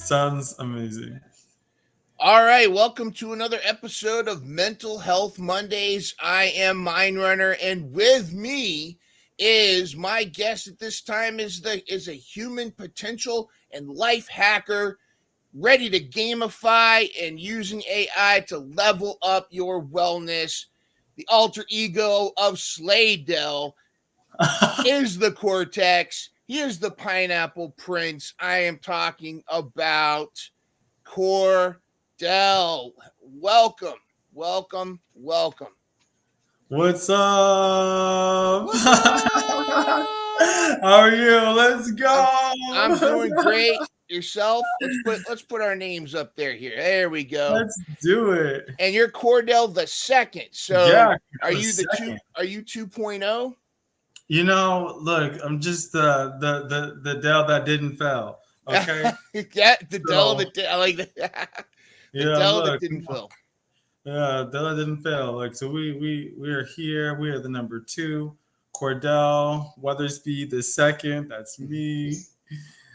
Sounds amazing. All right, welcome to another episode of Mental Health Mondays. I am Mind Runner, and with me is my guest at this time is a human potential and life hacker, ready to gamify and using AI to level up your wellness. The alter ego of Slaydell is the Cortex. He is the Pineapple Prince. I am talking about Cordell. Welcome, welcome, welcome. What's up? What's up? How are you? Let's go. I'm doing great. Yourself? Let's put our names up there here. There we go. Let's do it. And you're Cordell the second. So Yeah, are the you the two? second. Are you 2.0? You know, look, I'm just the Dell that didn't fail. Okay. Yeah, the Dell So, that I like that. The yeah, Dell that look. didn't fail. Yeah, Dell that didn't fail. Like, so we are here. We are the number 2. Cordell Weathersbee II. That's me. Just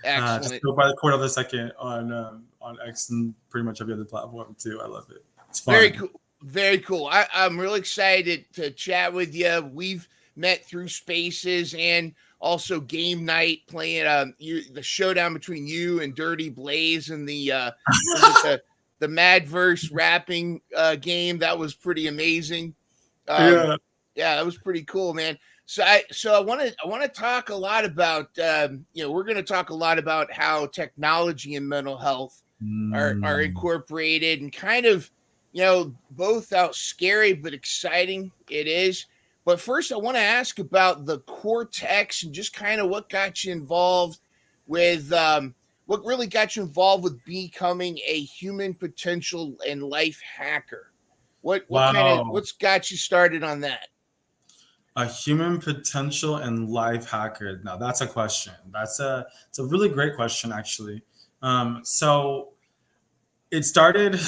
Excellent. go by the Cordell II on X and pretty much every other platform too. I love it. It's fun. Very cool. Very cool. I'm really excited to chat with you. We've met through spaces and also game night playing the showdown between you and Dirty Blaze and the the Madverse rapping game. That was pretty amazing. Yeah. Yeah, that was pretty cool, man. So I want to talk a lot about we're going to talk a lot about how technology and mental health are incorporated and kind of both how scary but exciting it is. But first, I want to ask about the Cortex and just kind of what got you involved with what really got you involved with becoming a human potential and life hacker. What's got you started on that? A human potential and life hacker. Now that's a question. It's a really great question actually. So it started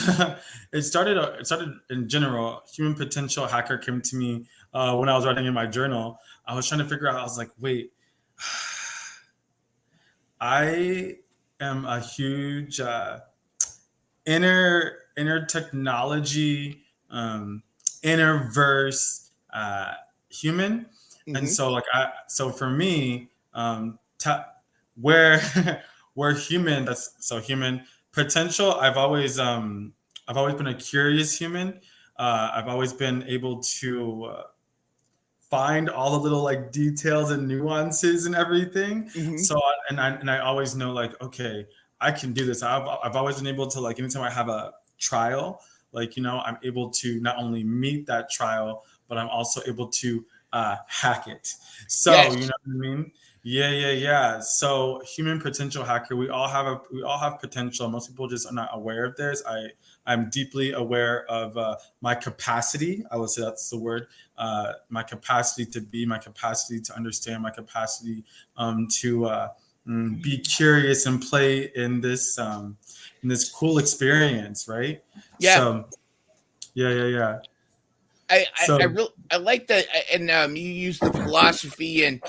it started in general. Human potential hacker came to me when I was writing in my journal. I was trying to figure out, I was like, wait, I am a huge inner technology, innerverse human. And so so for me, where we're human, that's so human potential. I've always been a curious human. I've always been able to find all the little like details and nuances and everything. So I always know, like, okay, I can do this. I've always been able to, like, anytime I have a trial, like, I'm able to not only meet that trial, but I'm also able to hack it. So Yes. you know what I mean? Yeah. So human potential hacker, we all have potential. Most people just are not aware of theirs. I'm deeply aware of my capacity. I would say that's the word. My capacity to be, my capacity to understand, my capacity to be curious and play in this cool experience, right? Yeah. So, yeah. I like that, and you use the philosophy and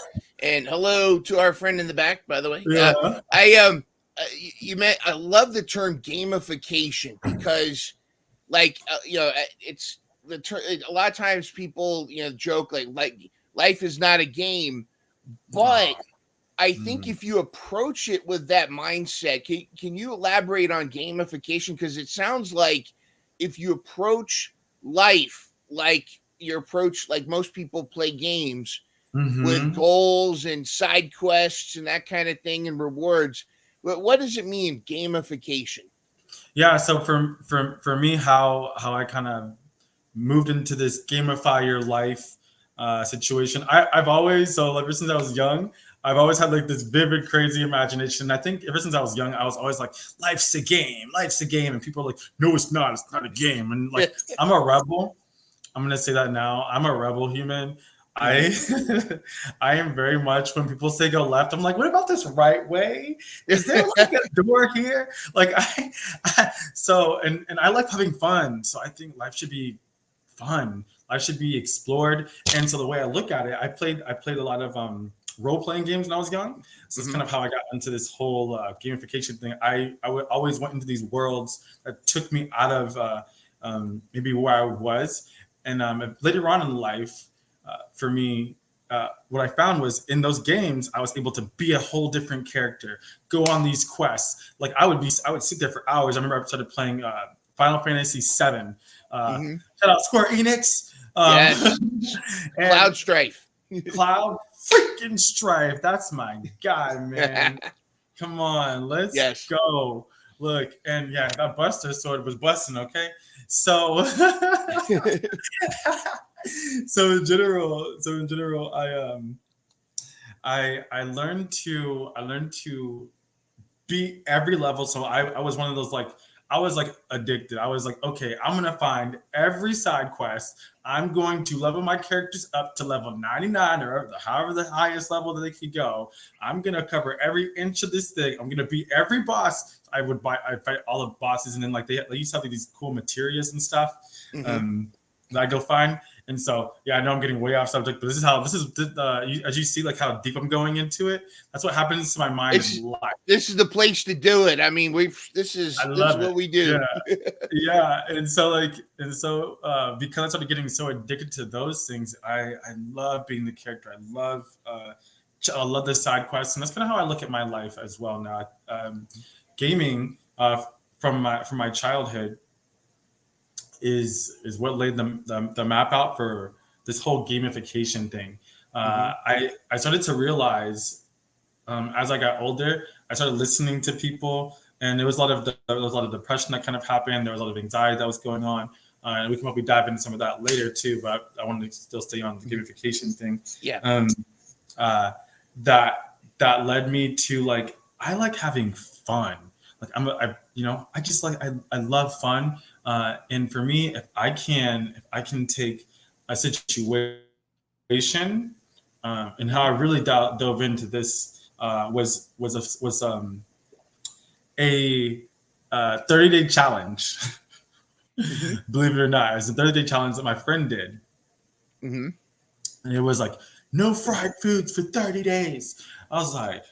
hello to our friend in the back, by the way. Yeah. I love the term gamification because, like, it's the term. A lot of times people joke like life is not a game, but I think if you approach it with that mindset, can you elaborate on gamification? Because it sounds like if you approach life like most people play games with goals and side quests and that kind of thing and rewards. But what does it mean, gamification? Yeah. So for me, how I kind of moved into this gamify your life situation. I've always, so ever since I was young, I've always had like this vivid, crazy imagination. I think ever since I was young, I was always like, life's a game, and people are like, no, it's not a game. And like, I'm a rebel. I'm gonna say that now. I'm a rebel human. I am very much, when people say go left, I'm like, what about this right way? Is there like a door here? Like so I like having fun. So I think life should be fun. Life should be explored. And so the way I look at it, I played a lot of role-playing games when I was young. So that's kind of how I got into this whole gamification thing. I would always went into these worlds that took me out of maybe where I was. And later on in life, for me, what I found was in those games, I was able to be a whole different character, go on these quests. Like I would sit there for hours. I remember I started playing Final Fantasy VII. Shout out Square Enix. Yes. And Cloud Strife. Cloud freaking Strife. That's my guy, man. Come on, let's go. Look, and yeah, that Buster sword was busting, okay? So so in general, I learned to beat every level. So I was one of those like I was like addicted. I was like, okay, I'm gonna find every side quest. I'm going to level my characters up to level 99 or however the highest level that they could go. I'm gonna cover every inch of this thing. I'm gonna beat every boss. I'd fight all the bosses, and then like they used to have these cool materials and stuff that I go find. And so, yeah, I know I'm getting way off subject, but this is as you see, like how deep I'm going into it. That's what happens to my mind in life. This is the place to do it. I mean, this is what we do. Yeah. And so because I started getting so addicted to those things, I love being the character. I love the side quests, and that's kind of how I look at my life as well now. Gaming from my childhood is what laid the map out for this whole gamification thing. I started to realize as I got older, I started listening to people, and there was a lot of depression that kind of happened. There was a lot of anxiety that was going on, and we can probably dive into some of that later too. But I wanted to still stay on the gamification thing. Yeah. That led me to like I like having fun. Like I love fun. And for me, if I can take a situation, and how I really dove into this was a 30-day challenge. Believe it or not, it was a 30-day challenge that my friend did, and it was like no fried foods for 30 days. I was like,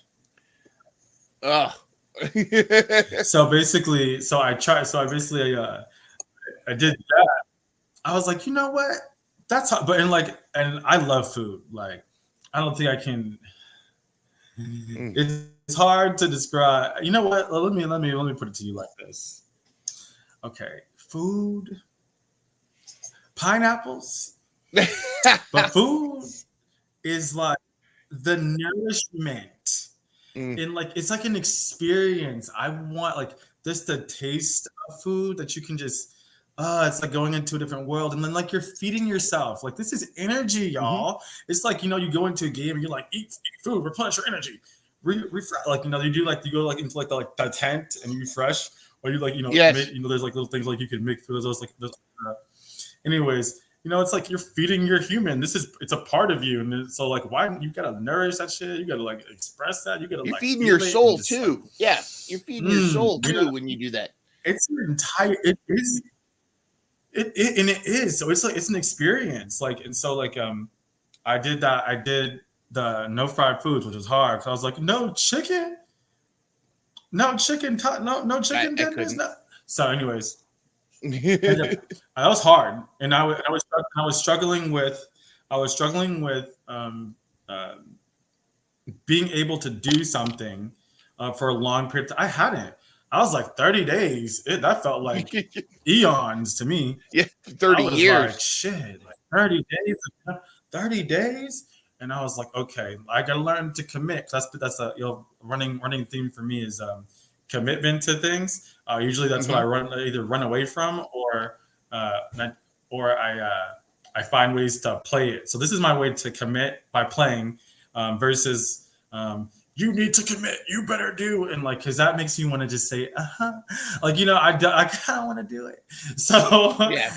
ugh. So I did that. I was like, you know what? That's how, and I love food. Like, I don't think I can. It's hard to describe. You know what? Let me put it to you like this. Okay, food, pineapples, but food is like the nourishment. And like it's like an experience. I want like just the taste of food that you can just it's like going into a different world, and then like you're feeding yourself. Like this is energy, y'all. It's like, you go into a game and you're like eat food, replenish your energy, refresh. Like you go like into like the tent and you refresh, or you like there's like little things like you can make through those anyways. It's like you're feeding your human. It's a part of you, and so like, why you gotta nourish that shit? You gotta like express that. You gotta you're like feeding your soul too. Like, yeah, you're feeding your soul too when you do that. It's your entire. It is. It is. So it's like it's an experience. Like, and so like I did that. I did the no fried foods, which was hard because I was like, no chicken, no chicken tenders. No. So anyways. That was hard, and I was struggling with being able to do something for a long period of time. I hadn't. I was like 30 days. That felt like eons to me. Yeah, 30 years. Like, shit, like 30 days. 30 days, and I was like, okay, I gotta learn to commit. That's a running theme for me is commitment to things. Usually that's what I either run away from or I find ways to play it. So this is my way to commit by playing versus you need to commit, you better do. And like, cause that makes you want to just say, like, I kind of want to do it. So yeah.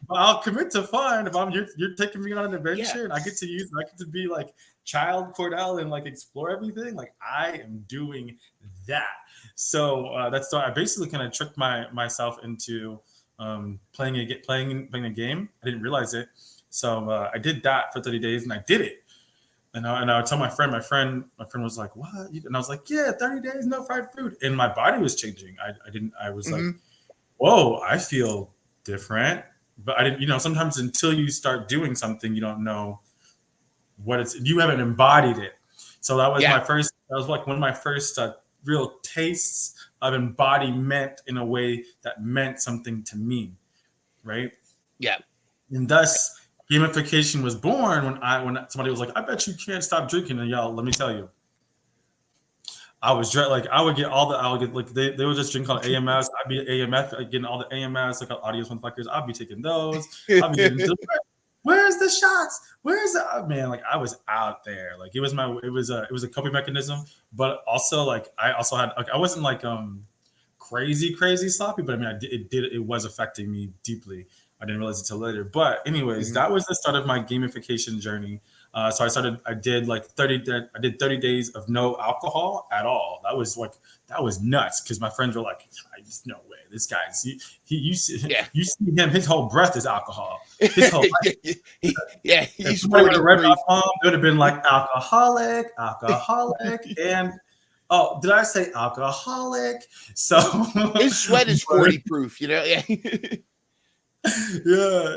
I'll commit to fun if you're taking me on an adventure and I get to be like child Cordell and like explore everything. Like I am doing that. So that's why I basically kind of tricked myself into playing a game. I didn't realize it. So I did that for 30 days and I did it. And I would tell my friend was like, what? And I was like, yeah, 30 days, no fried food. And my body was changing. I was like, whoa, I feel different. But I didn't, sometimes until you start doing something, you don't know you haven't embodied it. So that was that was like one of my first real tastes of embodiment in a way that meant something to me. Right. Yeah. And thus gamification was born when somebody was like, I bet you can't stop drinking. And y'all, let me tell you, I would get like they would just drink on AMS. I'd be AMF getting all the AMS, like audience motherfuckers. I'd be taking those. I'd be getting where's the shots? Where's the man? Like I was out there. Like it was a coping mechanism, but also like I also had like I wasn't like crazy sloppy, but I mean it was affecting me deeply. I didn't realize it till later. But anyways, that was the start of my gamification journey. So I did 30 days of no alcohol at all. That was nuts because my friends were like, no way. This guy's you see him, his whole breath is alcohol. His whole he's it would have been like alcoholic, and oh, did I say alcoholic? So his sweat is 40 proof, Yeah,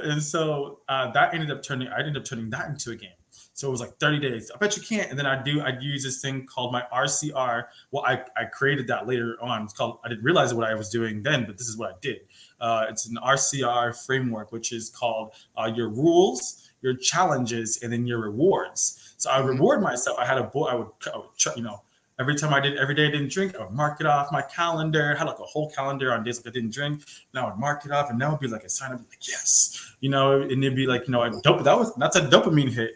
and so I ended up turning that into a game. So it was like 30 days. I bet you can't. And then I'd use this thing called my RCR. Well, I created that later on. It's called, I didn't realize what I was doing then, but this is what I did. It's an RCR framework, which is called your rules, your challenges, and then your rewards. So I reward myself. I had a board. I would every day I didn't drink, I would mark it off my calendar. I had like a whole calendar on days like I didn't drink, and I would mark it off, and that would be like a sign of like, yes, and it'd be like, that's a dopamine hit.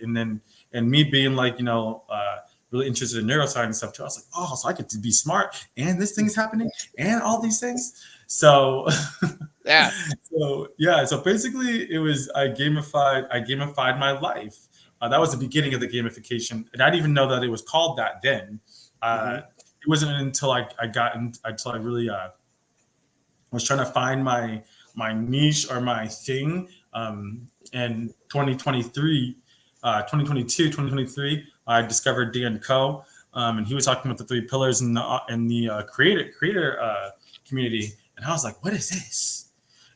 And me being like, really interested in neuroscience stuff too. I was like, oh, so I get to be smart and this thing's happening and all these things. So So basically it was, I gamified my life. That was the beginning of the gamification. And I didn't even know that it was called that then. It wasn't until I really was trying to find my niche or my thing. And 2022, 2023, I discovered Dan Coe, and he was talking about the 3 pillars in the creator community, and I was like, "What is this?"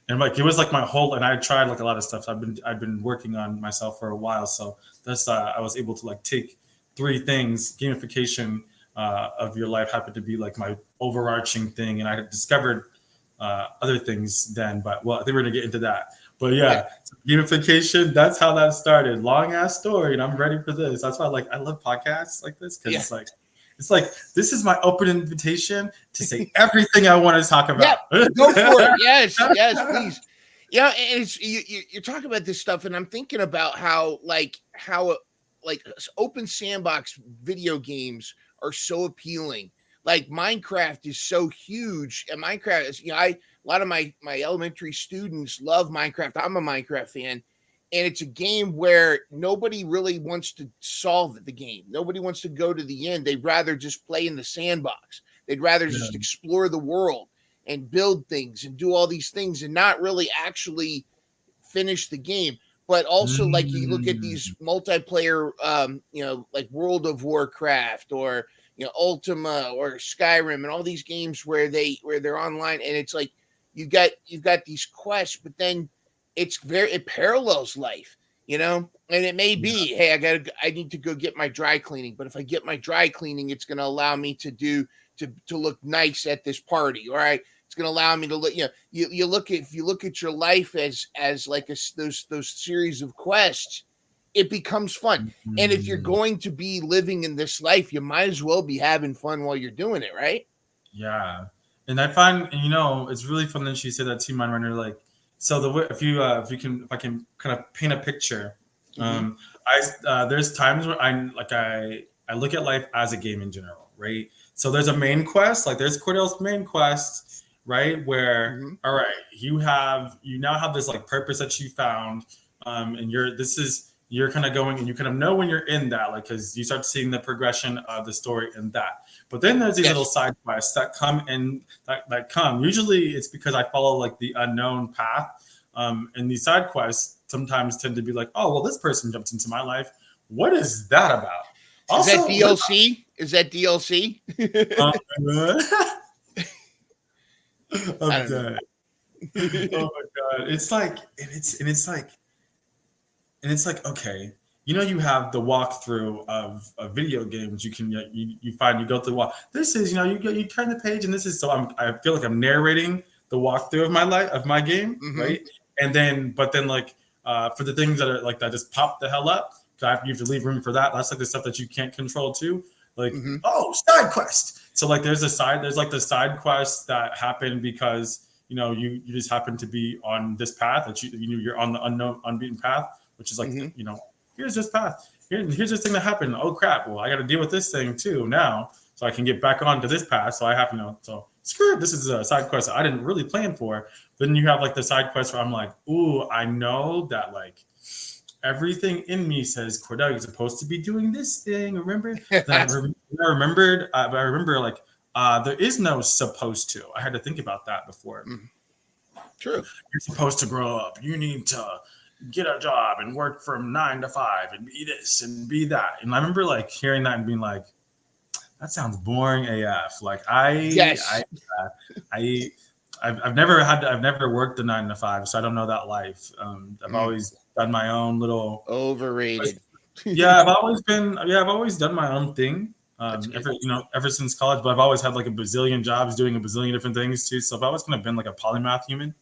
And like it was like my whole, and I tried like a lot of stuff. I've been working on myself for a while, so that's I was able to like take 3 things. Gamification of your life happened to be like my overarching thing, and I had discovered other things then. But I think we're gonna get into that. But gamification, that's how that started. Long ass story, and I'm ready for this. That's why I love podcasts like this, because it's like this is my open invitation to say everything I want to talk about. Yeah, go for it. Yes, please. Yeah, and it's you're talking about this stuff, and I'm thinking about how open sandbox video games are so appealing. Like Minecraft is so huge, and Minecraft is, a lot of my elementary students love Minecraft. I'm a Minecraft fan, and it's a game where nobody really wants to solve the game. Nobody wants to go to the end. They'd rather just play in the sandbox. They'd rather just explore the world and build things and do all these things and not really actually finish the game. But also, like, you look at these multiplayer, like World of Warcraft or Ultima or Skyrim and all these games where they're online, and it's like you've got these quests, but then it parallels life, and it may be, hey, I need to go get my dry cleaning, but if I get my dry cleaning, it's going to allow me to look nice at this party. All right. It's going to allow me to look, if you look at your life as like those series of quests, it becomes fun. And if you're going to be living in this life, you might as well be having fun while you're doing it, right? Yeah. And I find, it's really fun that you said that too, Mind Runner. Like, so if I can kind of paint a picture, there's times where I look at life as a game in general, right? So there's a main quest, like there's Cordell's main quest, right? Where, all right, you now have this like purpose that you found, and you're kind of going, and you kind of know when you're in that, like, because you start seeing the progression of the story in that. But then there's these little side quests that come in, that come. Usually it's because I follow like the unknown path. And these side quests sometimes tend to be like, oh, well, this person jumped into my life. What is that about? Is that Also, DLC? Is that DLC? I'm I don't dead. Oh my god! It's like, and it's like, okay, you have the walkthrough of video games. You can you find, you go through the walk. This is, you turn the page, and this is, so I feel like I'm narrating the walkthrough of my life, of my game, Mm-hmm. right? And then, but then, like, for the things that are like that just pop the hell up, you have to leave room for that. That's like the stuff that you can't control too. Like, Mm-hmm. oh, side quest. So like there's like the side quests that happen because you just happen to be on this path, that you're on the unknown, unbeaten path, which is like, Mm-hmm. here's this path. Here's this thing that happened. Oh crap! Well, I got to deal with this thing too now, so I can get back onto this path. So I have, so screw it. This is a side quest I didn't really plan for. Then you have like the side quest where I'm like, ooh, I know that like everything in me says, Cordell, you're supposed to be doing this thing. Remember? Then I remembered, but I remember like, there is no supposed to. I had to think about that before. True. You're supposed to grow up. You need to get a job and work from 9 to 5 and be this and be that. And I remember like hearing that and being like, that sounds boring AF. Like Yes. I've never worked the 9 to 5, so I don't know that life. I've always done my own little Overrated. yeah, I've always done my own thing. Ever since college, but I've always had like a bazillion jobs doing a bazillion different things too. So I've always kind of been like a polymath human.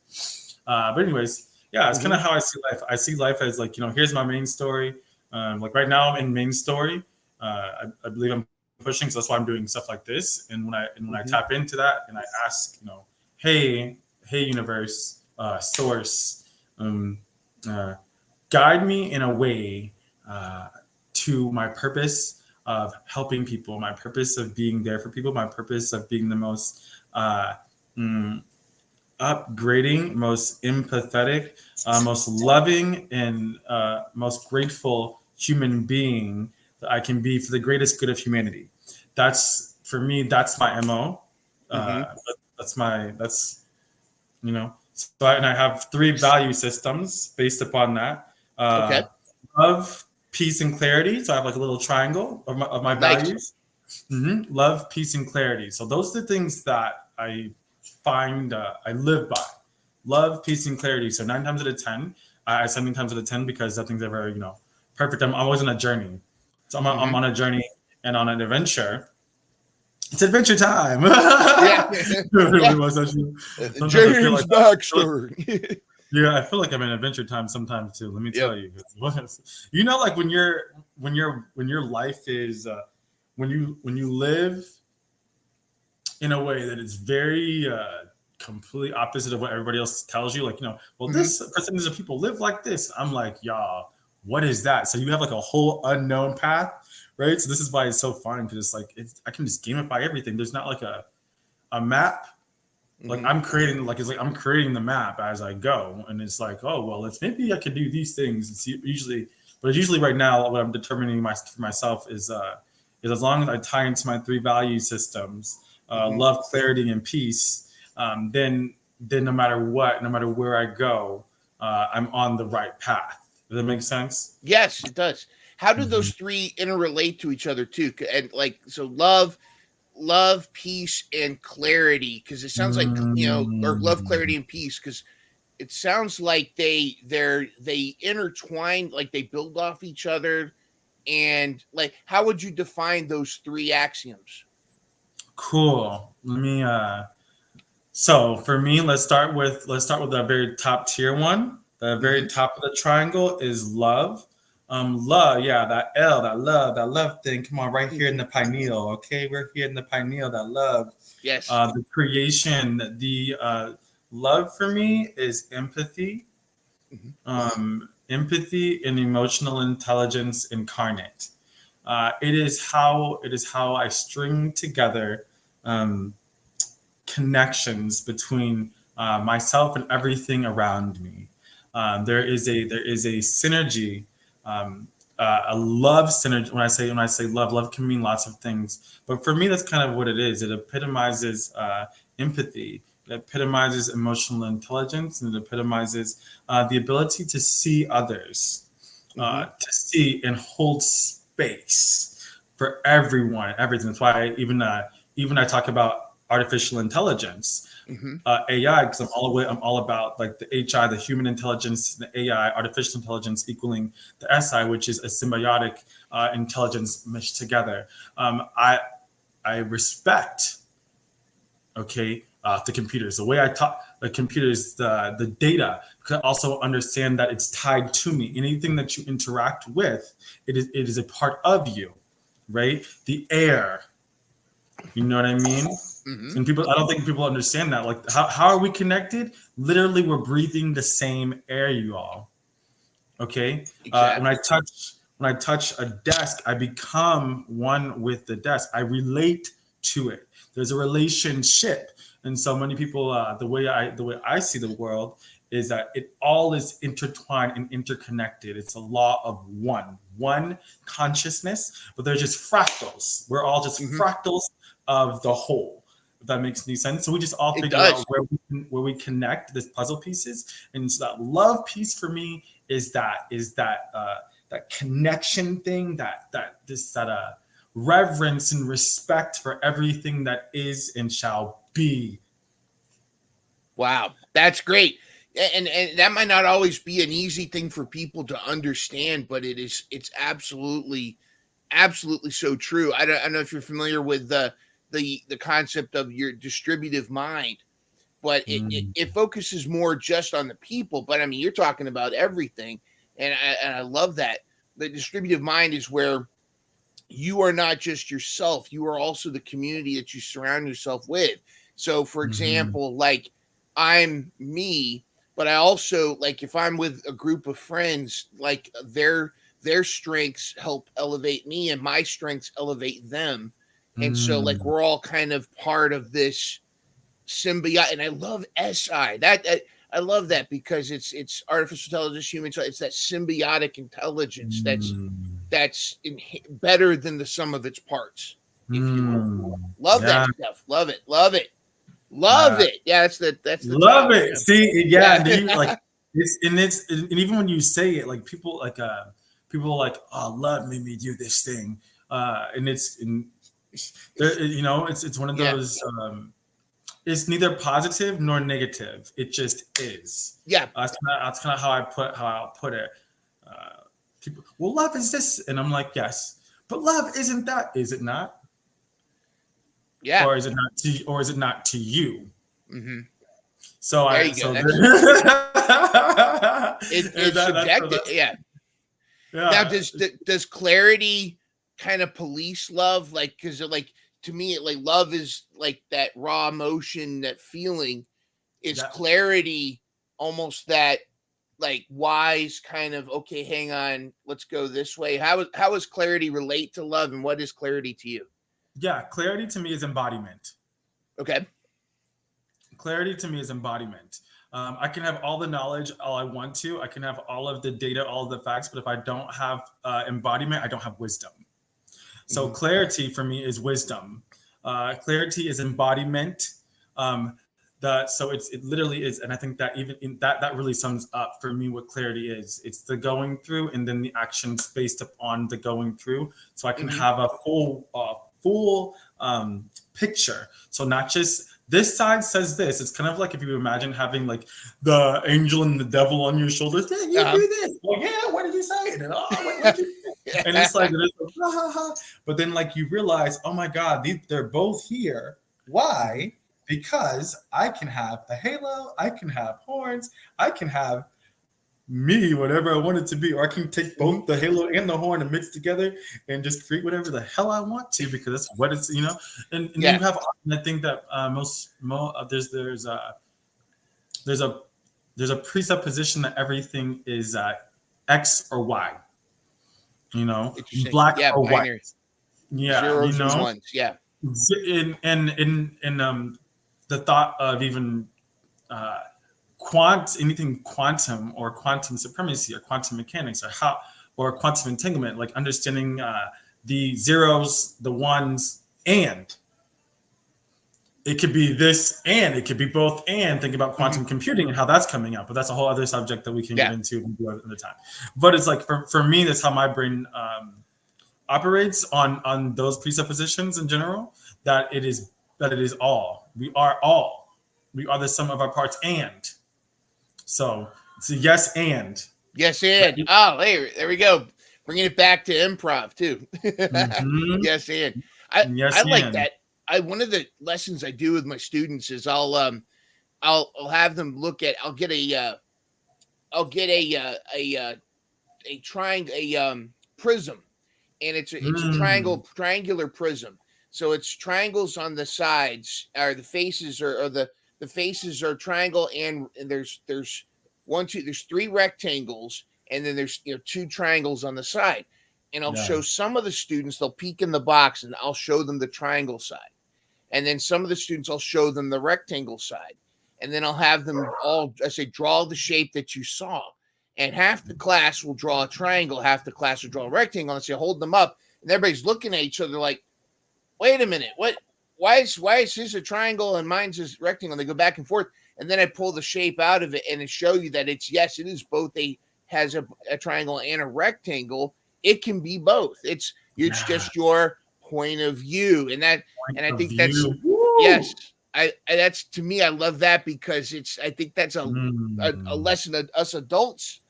But anyways, yeah, it's kind of how I see life. I see life as like, here's my main story. Like right now I'm in main story. I believe I'm pushing, so that's why I'm doing stuff like this. And when I tap into that and I ask, hey universe, source, guide me in a way to my purpose of helping people, my purpose of being there for people, my purpose of being the most upgrading, most empathetic, most loving, and most grateful human being that I can be for the greatest good of humanity. That's, for me, that's my MO. So I have 3 value systems based upon that. Okay. Love, peace, and clarity. So I have like a little triangle of my Nice. values. Love, peace, and clarity. So those are the things that I find I live by. Love, peace, and clarity. So 9 times out of 10, I say 9 times out of 10 because nothing's ever perfect. I'm always on a journey. So I'm on a journey and on an adventure. It's adventure time. James Baxter. Yeah, I feel like I'm in adventure time sometimes too. Let me tell you, like when your life is when you live in a way that is very completely opposite of what everybody else tells you. Like, this percentage of people live like this. I'm like, y'all, what is that? So you have like a whole unknown path, right? So this is why it's so fun, because it's like I can just gamify everything. There's not like a map. Like I'm creating the map as I go, and it's like, oh well, maybe I could do these things. It's usually right now what I'm determining for myself is as long as I tie into my 3 value systems, love, clarity, and peace, then no matter what, no matter where I go, I'm on the right path. Does that make sense? Yes, it does. How do those 3 interrelate to each other too? And like, so love, peace, and clarity, because it sounds like, or love, clarity, and peace, because it sounds like they intertwine, like they build off each other. And like, how would you define those 3 axioms? Cool. Let me so for me, let's start with the very top tier one. The very top of the triangle is love. Love, yeah, that L, that love thing. Come on, right here in the pineal. Okay, we're here in the pineal. That love. Yes. The creation. The love for me is empathy. Empathy and emotional intelligence incarnate. It is how I string together connections between myself and everything around me. There is a synergy, a love synergy. When I say love can mean lots of things, but for me, that's kind of what it is. It epitomizes empathy. It epitomizes emotional intelligence, and it epitomizes the ability to see others, to see and hold space for everyone, everything. That's why even I talk about artificial intelligence, AI, because I'm all about like the HI, the human intelligence, the AI, artificial intelligence equaling the SI, which is a symbiotic intelligence meshed together. I respect, okay, the computers. The way I talk, the computers, the data, can also understand that it's tied to me. Anything that you interact with, it is a part of you, right? The air, you know what I mean? And people, I don't think people understand that. Like, how are we connected? Literally, we're breathing the same air, you all. Okay. Exactly. When I touch a desk, I become one with the desk. I relate to it. There's a relationship, and so many people. The way I see the world is that it all is intertwined and interconnected. It's a law of one consciousness, but they're just fractals. We're all just fractals of the whole. If that makes any sense. So we just all figure out where we connect this puzzle pieces. And so that love piece for me is that connection thing, that reverence and respect for everything that is and shall be. Wow, that's great. And that might not always be an easy thing for people to understand, but it's absolutely so true. I don't know if you're familiar with the concept of your distributive mind, but it focuses more just on the people. But I mean, you're talking about everything, and I love that. The distributive mind is where you are not just yourself; you are also the community that you surround yourself with. So, for example, like I'm me, but I also, like, if I'm with a group of friends, like their strengths help elevate me, and my strengths elevate them. And so, like, we're all kind of part of this symbiote. And I love SI. That I love that because it's artificial intelligence, human. So it's that symbiotic intelligence that's better than the sum of its parts, if you will. Love that stuff. Love it. Love it. Yeah, that's the love topic. it. See, yeah, do you like it's and even when you say it, like people are like, oh, love made me do this thing, and it's one of those. It's neither positive nor negative. It just is. Yeah, that's kind of how I'll put it. People, well, love is this, and I'm like, yes, but love isn't that. Is it not? Yeah. Or is it not to? Or is it not to you? So there you go. It's subjective. Yeah. Now, does clarity kind of police love? Like, because like to me, like love is like that raw emotion, that feeling. Is clarity almost that like wise kind of, okay, hang on, let's go this way? How does clarity relate to love, and what is clarity to you? Yeah, clarity to me is embodiment. Okay. Clarity to me is embodiment. I can have all the knowledge all I want to. I can have all of the data, all of the facts, but if I don't have embodiment, I don't have wisdom. So clarity for me is wisdom. Clarity is embodiment. So it literally is, and I think that even that really sums up for me what clarity is. It's the going through, and then the actions based upon the going through. So I can have a full picture. So not just this side says this. It's kind of like if you imagine having like the angel and the devil on your shoulders. Yeah, you do this. Well, yeah, what did you say? And what did you say? And it's like, but then like you realize, oh my God, they're both here. Why? Because I can have a halo, I can have horns, I can have me, whatever I want it to be, or I can take both the halo and the horn and mix together and just create whatever the hell I want to, because that's what it's, and you have, and I think that there's a presupposition that everything is X or Y, black or binary. white. Yeah. Zeros and ones. Yeah. In the thought of even anything quantum or quantum supremacy or quantum mechanics or quantum entanglement, like understanding the zeros, the ones, and it could be this and it could be both, and think about quantum computing and how that's coming up. But that's a whole other subject that we can get into another time. But it's like for me, that's how my brain operates on those presuppositions in general, that it is all. We are all. We are the sum of our parts, and so it's a yes and. Yes, and Right? oh, there we go. Bringing it back to improv too. Mm-hmm. Yes, and I Yes like and. that. One of the lessons I do with my students is I'll have them look at I'll get a triangle prism, and it's a Mm. triangular prism. So it's triangles on the sides, or the faces, or the faces are triangle, and there's there's three rectangles, and then there's two triangles on the side. And I'll Yeah. show some of the students, they'll peek in the box, and I'll show them the triangle side. And then some of the students, I'll show them the rectangle side. And then I'll have them all, I say, draw the shape that you saw. And half the class will draw a triangle, half the class will draw a rectangle. And say, hold them up. And everybody's looking at each other like, wait a minute, what? Why is his a triangle and mine's a rectangle? And they go back and forth. And then I pull the shape out of it and it show you that it's, yes, it is both has a triangle and a rectangle. It can be both. It's Yeah. just your point of view. And Point I of think that's, view. Woo! yes, I that's, to me, I love that, because I think that's a Mm. lesson that us adults,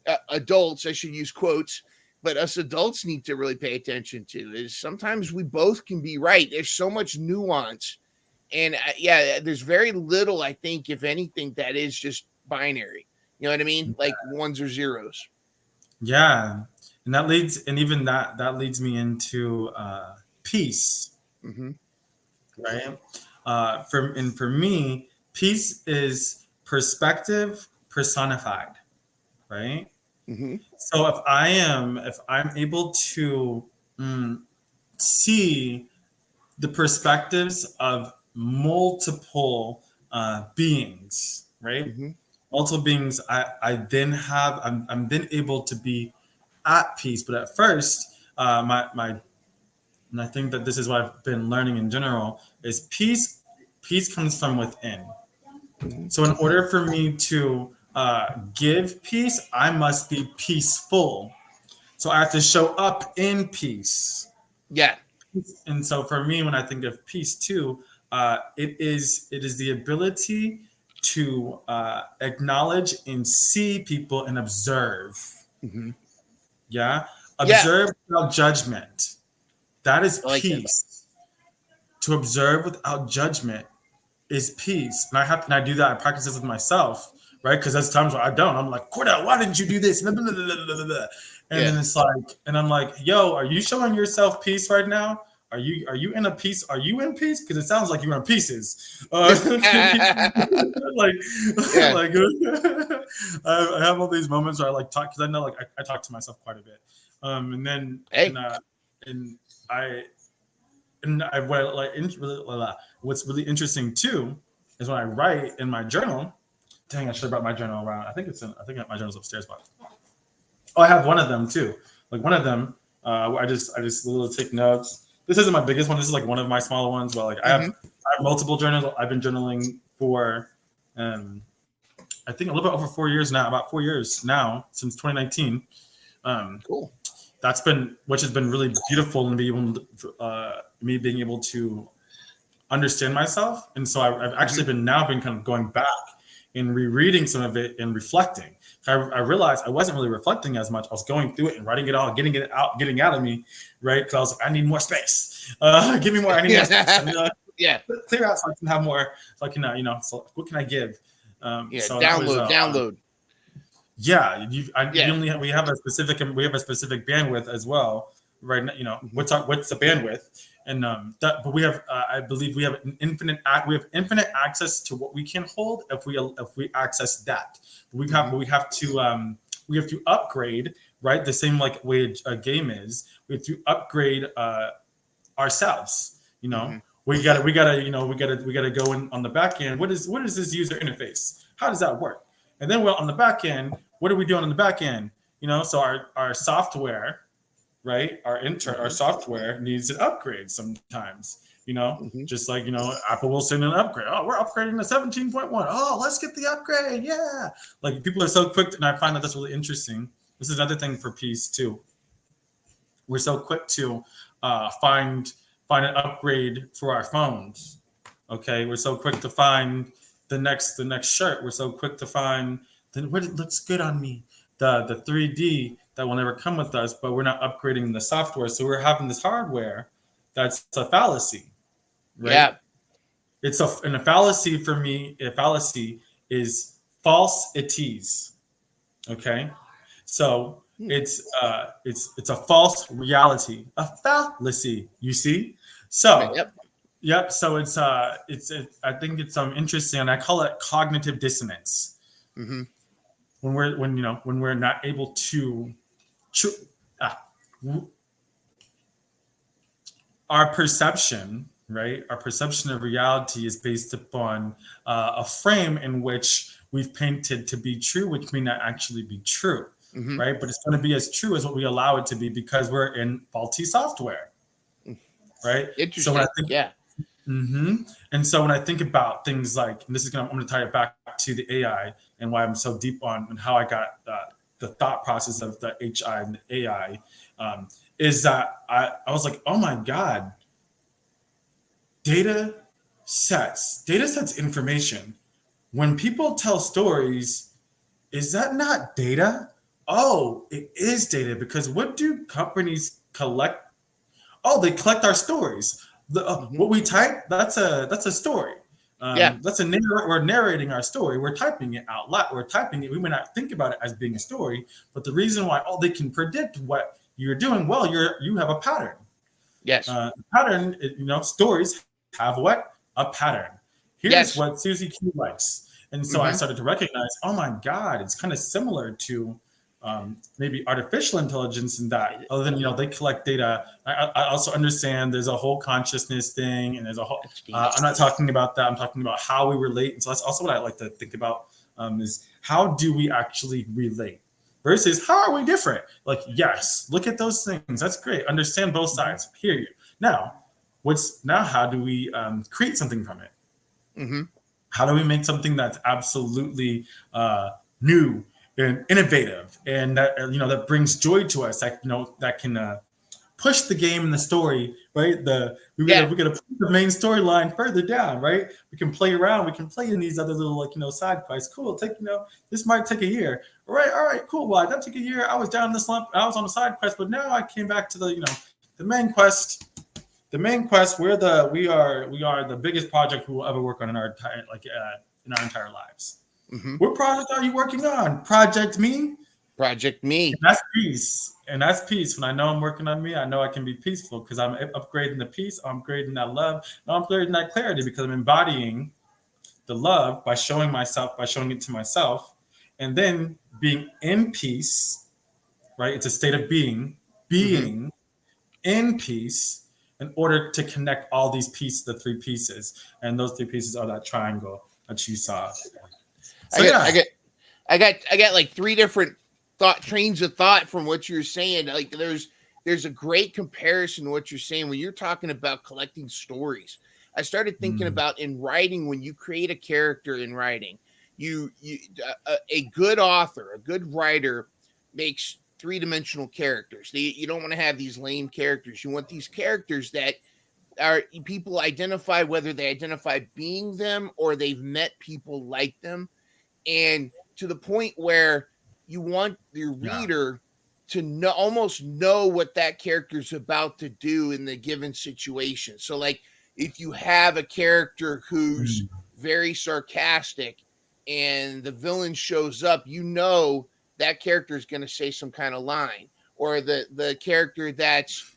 I should use quotes, but us adults need to really pay attention to, is sometimes we both can be right. There's so much nuance, and yeah, there's very little, I think, if anything, that is just binary. You know what I mean? Like ones or zeros. Yeah, and even that leads me into peace, Mm-hmm. right? For me, peace is perspective personified, right? Mm-hmm. So if I'm able to mm, see the perspectives of multiple beings, right? Mm-hmm. Multiple beings, I'm then able to be at peace. But at first, my and I think that this is what I've been learning in general is peace. Peace comes from within. Mm-hmm. So in order for me to give peace, I must be peaceful. So I have to show up in peace. Yeah. And so for me, when I think of peace too, it is the ability to acknowledge and see people and observe. Mm-hmm. Yeah, Yeah. observe without judgment. That is I like that. peace. To observe without judgment is peace. And I do that. I practice this with myself, right? Because there's times where I don't. I'm like, Cordell, why didn't you do this? Blah, blah, blah, blah, blah. And Yeah. then it's like, and I'm like, yo, are you showing yourself peace right now? Are you in a peace? Are you in peace? Because it sounds like you're in pieces. Like, Yeah. like I have all these moments where I like talk because I know like I talk to myself quite a bit. And then Hey. and I what what's really interesting too is when I write in my journal. Dang, I should have brought my journal around. I think my journal's upstairs, but oh, I have one of them too. Like one of them, I just literally take notes. This isn't my biggest one. This is like one of my smaller ones. But like Mm-hmm. I have multiple journals. I've been journaling for, I think a little bit over 4 years now. About 4 years now since 2019. Cool. Which has been really beautiful and me being able to understand myself. And so I've actually been kind of going back and rereading some of it and reflecting. I realized I wasn't really reflecting as much. I was going through it and writing it all, getting out of me, right? Because I was like, I need more space. Give me more. I need more space. I need, Yeah. clear out so I can have more. So I can, so what can I give? Yeah. So Download. Yeah, Yeah. we have a specific bandwidth as well, right? Mm-hmm. What's the bandwidth, and but we have I believe we have infinite access to what we can hold if we access that. Mm-hmm. We have to upgrade, right? The same like way a game is. We have to upgrade ourselves. Mm-hmm. We gotta go in on the back end. What is this user interface? How does that work? And then on the back end, what are we doing on the back end? So our software, right? Our software needs an upgrade sometimes. Mm-hmm. Just like Apple will send an upgrade. Oh, we're upgrading to 17.1. Oh, let's get the upgrade. Yeah. Like people are so quick, and I find that that's really interesting. This is another thing for peace too. We're so quick to find an upgrade for our phones. Okay, we're so quick to find the next shirt. We're so quick to find what it looks good on me. The 3D that will never come with us, but we're not upgrading the software. So we're having this hardware that's a fallacy, right? Yeah. And a fallacy for me, a fallacy is false ities. Okay, so it's a false reality, a fallacy. You see, so Yep. yep. So I think it's interesting, and I call it cognitive dissonance. Mm-hmm. When we're not able to, ah, our perception, right? Our perception of reality is based upon a frame in which we've painted to be true, which may not actually be true, Mm-hmm. right? But it's going to be as true as what we allow it to be because we're in faulty software, right? Interesting. So when I think, yeah. And so when I think about things like, and I'm going to tie it back to the AI and why I'm so deep on and how I got the thought process of the HI and the AI, is that I was like, oh my God, data sets information. When people tell stories, is that not data? Oh, it is data, because what do companies collect? Oh, they collect our stories. What we type, that's a story. That's we're narrating our story. We're typing it out loud. We're typing it. We may not think about it as being a story, but the reason why they can predict what you're doing, well, you have a pattern. Yes. Pattern, stories have what? A pattern. Here's what Susie Q likes. And so I started to recognize, oh my God, it's kind of similar to maybe artificial intelligence in that, other than, they collect data. I also understand there's a whole consciousness thing, and there's a whole, I'm not talking about that. I'm talking about how we relate. And so that's also what I like to think about, is how do we actually relate versus how are we different? Like, yes, look at those things. That's great. Understand both sides. Hear you. Now, how do we create something from it? Mm-hmm. How do we make something that's absolutely new and innovative, and that that brings joy to us? That can push the game and the story, right? We gotta put the main storyline further down, right? We can play around. We can play in these other little side quests. Cool. This might take a year. All right, cool. Well, that took a year. I was down in the slump. I was on a side quest, but now I came back to the main quest. The main quest, we are the biggest project we will ever work on in our entire lives. Mm-hmm. What project are you working on? Project Me? Project Me. And that's peace. And that's peace. When I know I'm working on me, I know I can be peaceful because I'm upgrading the peace, I'm upgrading that love, and I'm upgrading that clarity because I'm embodying the love by showing it to myself, and then being in peace, right? It's a state of being in peace, in order to connect all these pieces, the three pieces. And those three pieces are that triangle that you saw. So, I got like three different trains of thought from what you're saying. Like there's a great comparison to what you're saying when you're talking about collecting stories. I started thinking about in writing, when you create a character in writing, a good author, a good writer makes three-dimensional characters. You don't want to have these lame characters. You want these characters that are people identify, whether they identify being them or they've met people like them, and to the point where you want your reader to almost know what that character's about to do in the given situation. So like if you have a character who's very sarcastic and the villain shows up, that character is going to say some kind of line, or the character that's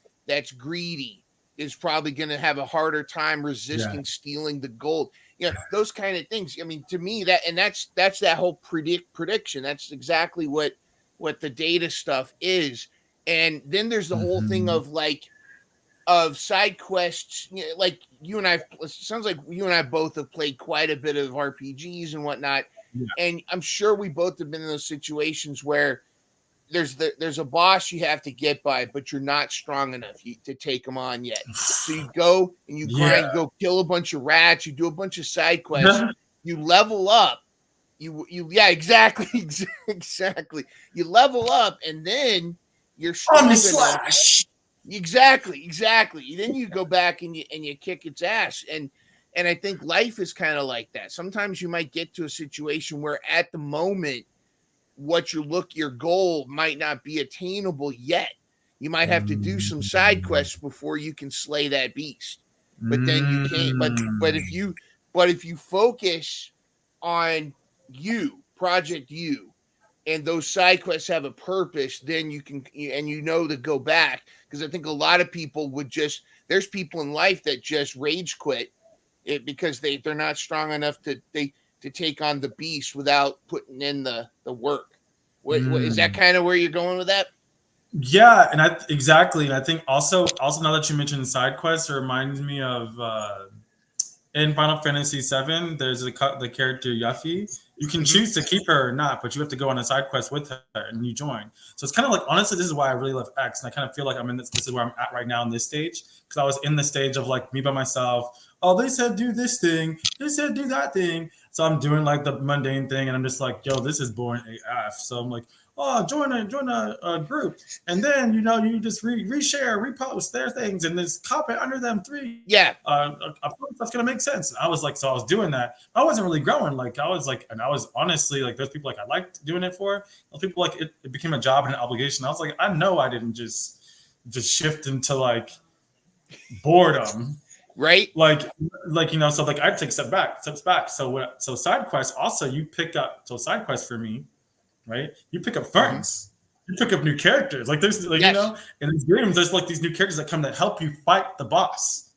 greedy is probably going to have a harder time resisting stealing the gold. Those kind of things. I mean, to me, that's that whole prediction. That's exactly what the data stuff is. And then there's the whole thing of side quests. Like you and I, it sounds like you and I both have played quite a bit of RPGs and whatnot. Yeah. And I'm sure we both have been in those situations where there's a boss you have to get by, but you're not strong enough to take them on yet. So you go and you grind, go kill a bunch of rats, you do a bunch of side quests, you level up. Exactly. You level up, and then you're strong enough. Exactly. Then you go back and you kick its ass. And I think life is kind of like that. Sometimes you might get to a situation where at the moment your goal might not be attainable yet. You might have to do some side quests before you can slay that beast. But then you can't. But if you focus on Project You, and those side quests have a purpose, then you can to go back. Because I think a lot of people there's people in life that just rage quit it because they're not strong enough to take on the beast without putting in the work. What is that kind of where you're going with that? Yeah, and exactly. And I think also now that you mentioned side quests, it reminds me of in Final Fantasy VII. There's the character Yuffie. You can choose to keep her or not, but you have to go on a side quest with her and you join. So it's kind of like, honestly, this is why I really love X, and I kind of feel like I'm in this is where I'm at right now in this stage, because I was in the stage of like me by myself. Oh, they said do this thing, they said do that thing, so I'm doing like the mundane thing, and I'm just like, yo, this is boring AF. So I'm like, oh, join a group, and then you just reshare, repost their things, and just copy under them three. Yeah. A post that's gonna make sense. And I was like, so I was doing that. I wasn't really growing. Like I was like, and I was honestly like, there's people like I liked doing it for. Those people like it became a job and an obligation. I was like, I know I didn't just shift into like boredom. Right. Like so like I take steps back. So side quests also you pick up. So side quests for me, right? You pick up friends. You pick up new characters. Like there's like in these games, there's like these new characters that come that help you fight the boss.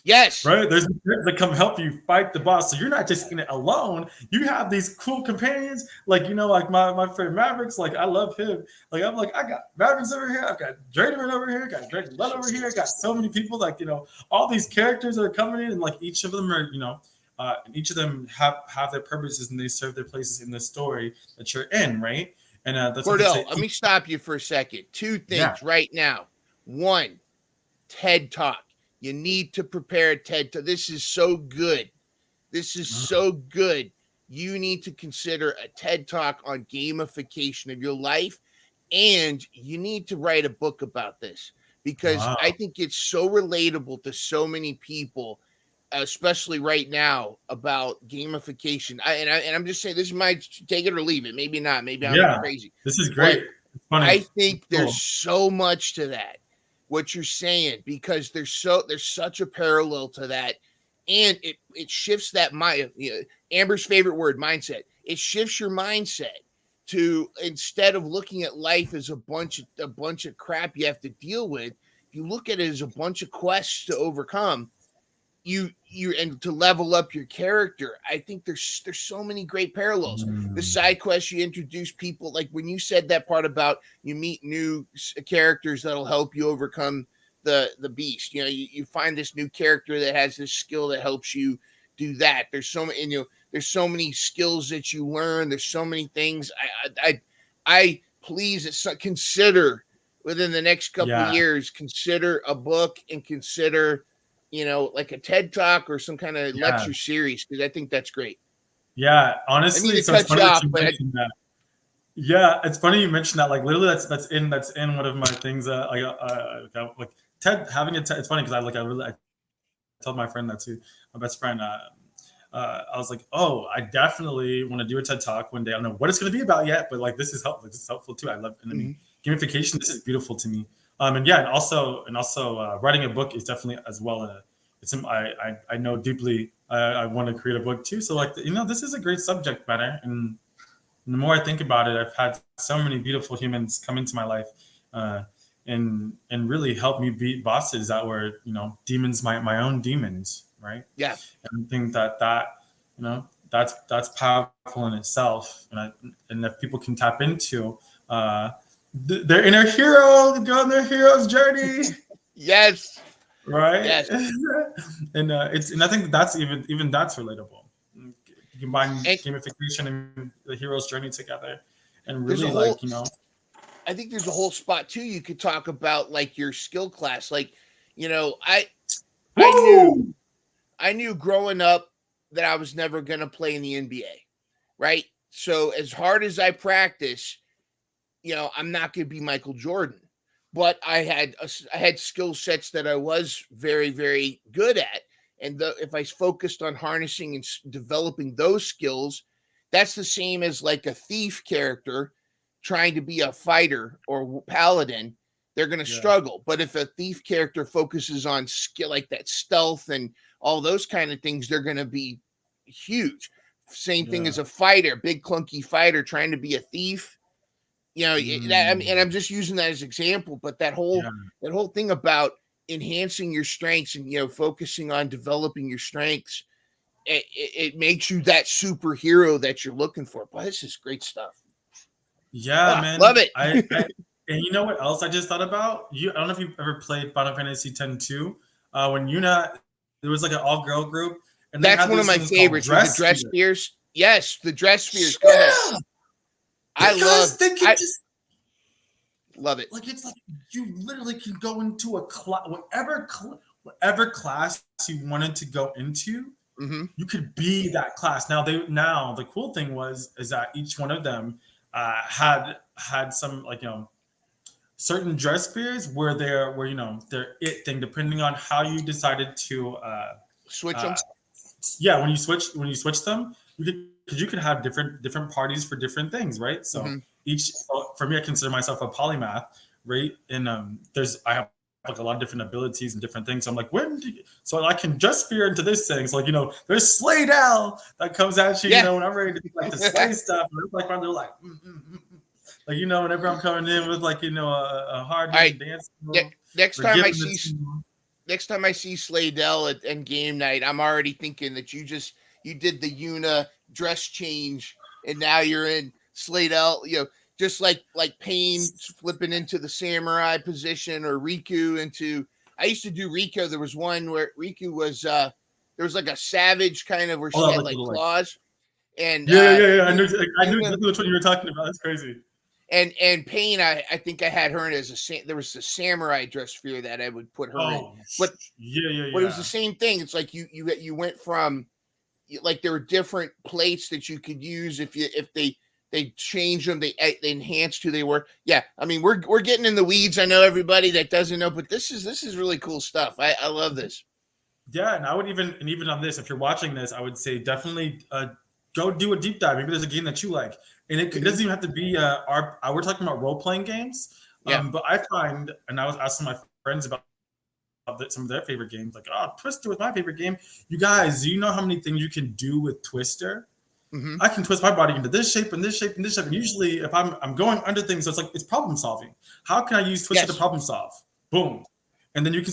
Yes. Right? There's characters that come help you fight the boss. So you're not just in it alone. You have these cool companions. Like, like my friend Mavericks, like I love him. Like I'm like, I got Mavericks over here, I've got Draymond over here, got Draymond over here, I got so many people, like, all these characters that are coming in, and like each of them are, and each of them have their purposes and they serve their places in the story that you're in, right? And that's Cordell, let me stop you for a second. Two things right now. One, TED Talk. You need to prepare a TED Talk. This is so good. You need to consider a TED Talk on gamification of your life, and you need to write a book about this, because I think it's so relatable to so many people, especially right now, about gamification. And I'm just saying, this might take it or leave it. Maybe not. Maybe I'm crazy. This is great. It's funny. I think there's so much to that, what you're saying, because there's such a parallel to that, and it shifts that Amber's favorite word, mindset. It shifts your mindset to, instead of looking at life as a bunch of crap you have to deal with, you look at it as a bunch of quests to overcome. You and to level up your character. I think there's so many great parallels. The side quests, you introduce people, like when you said that part about you meet new characters that'll help you overcome the beast. You find this new character that has this skill that helps you do that. There's so many skills that you learn. There's so many things. I please consider within the next couple of years, consider a book and consider like a TED Talk or some kind of lecture series, because I think that's great. Yeah, honestly, it's funny that you mentioned that. Yeah, it's funny you mentioned that. Like literally, that's in one of my things. Like TED having a TED. It's funny because I told my friend that too. My best friend. I was like, oh, I definitely want to do a TED Talk one day. I don't know what it's going to be about yet, but like this is helpful. This is helpful too. I love gamification. This is beautiful to me. And also writing a book is definitely as well. I know deeply. I want to create a book too. So like this is a great subject matter, and the more I think about it, I've had so many beautiful humans come into my life, and really help me beat bosses that were demons, my own demons, right? Yeah. And I think that's powerful in itself, and if people can tap into their inner hero, go on their hero's journey. Yes. Right. Yes. And I think that's even that's relatable. You combine gamification and the hero's journey together, and really I think there's a whole spot too. You could talk about like your skill class. Like, I knew growing up that I was never going to play in the NBA. Right. So as hard as I practice, I'm not going to be Michael Jordan, but I had skill sets that I was very, very good at. And if I focused on harnessing and developing those skills, that's the same as like a thief character trying to be a fighter or paladin. They're going to struggle. But if a thief character focuses on skill like that, stealth and all those kind of things, they're going to be huge. Same thing as a fighter, big clunky fighter trying to be a thief. You know, and I'm just using that as an example, but that whole thing about enhancing your strengths and, you know, focusing on developing your strengths, it makes you that superhero that you're looking for. Boy, this is great stuff. Yeah, man. Love it. And you know what else I just thought about? I don't know if you've ever played Final Fantasy X-2. When Yuna, there was like an all-girl group. And that's one of my favorites. The dress spheres. Yes, the dress spheres. Go ahead. I love it. Like, it's like you literally can go into a class, whatever class you wanted to go into, you could be that class. Now the cool thing is that each one of them had some, like, you know, certain dress spheres where their it thing, depending on how you decided to switch them. Yeah, when you switch them, you could have different parties for different things, right? So for me, I consider myself a polymath, right? And I have like a lot of different abilities and different things. So I'm like, so I can just sphere into this thing. So, like, you know, there's Slade-L that comes at you, you know, when I'm ready to do like the slay stuff. And it's like they're like, like, you know, whenever I'm coming in with, like, you know, a hard dance. Next time I see Slade-L at game night, I'm already thinking that you did the Yuna dress change, and now you're in Slade-L, you know, just like Pain flipping into the samurai position, or Riku into. I used to do Riku. There was one where Riku was there was like a savage kind of where she had like claws, and I knew exactly which one you were talking about. That's crazy. And Pain, I think I had her in there was a samurai dress sphere that I would put her in. But but it was the same thing. It's like you went from, like, there were different plates that you could use if they changed them, they enhanced who they were. Yeah, I mean, we're getting in the weeds. I know everybody that doesn't know, but this is really cool stuff. I love this. Yeah, and I would even on this, if you're watching this, I would say definitely go do a deep dive. Maybe there's a game that you like. And it doesn't even have to be we're talking about role-playing games. But I find, and I was asking my friends about some of their favorite games, like, Twister was my favorite game. You guys, do you know how many things you can do with Twister? I can twist my body into this shape and this shape and this shape. And usually if I'm going under things, so it's problem solving. How can I use Twister to problem solve? Boom. And then you can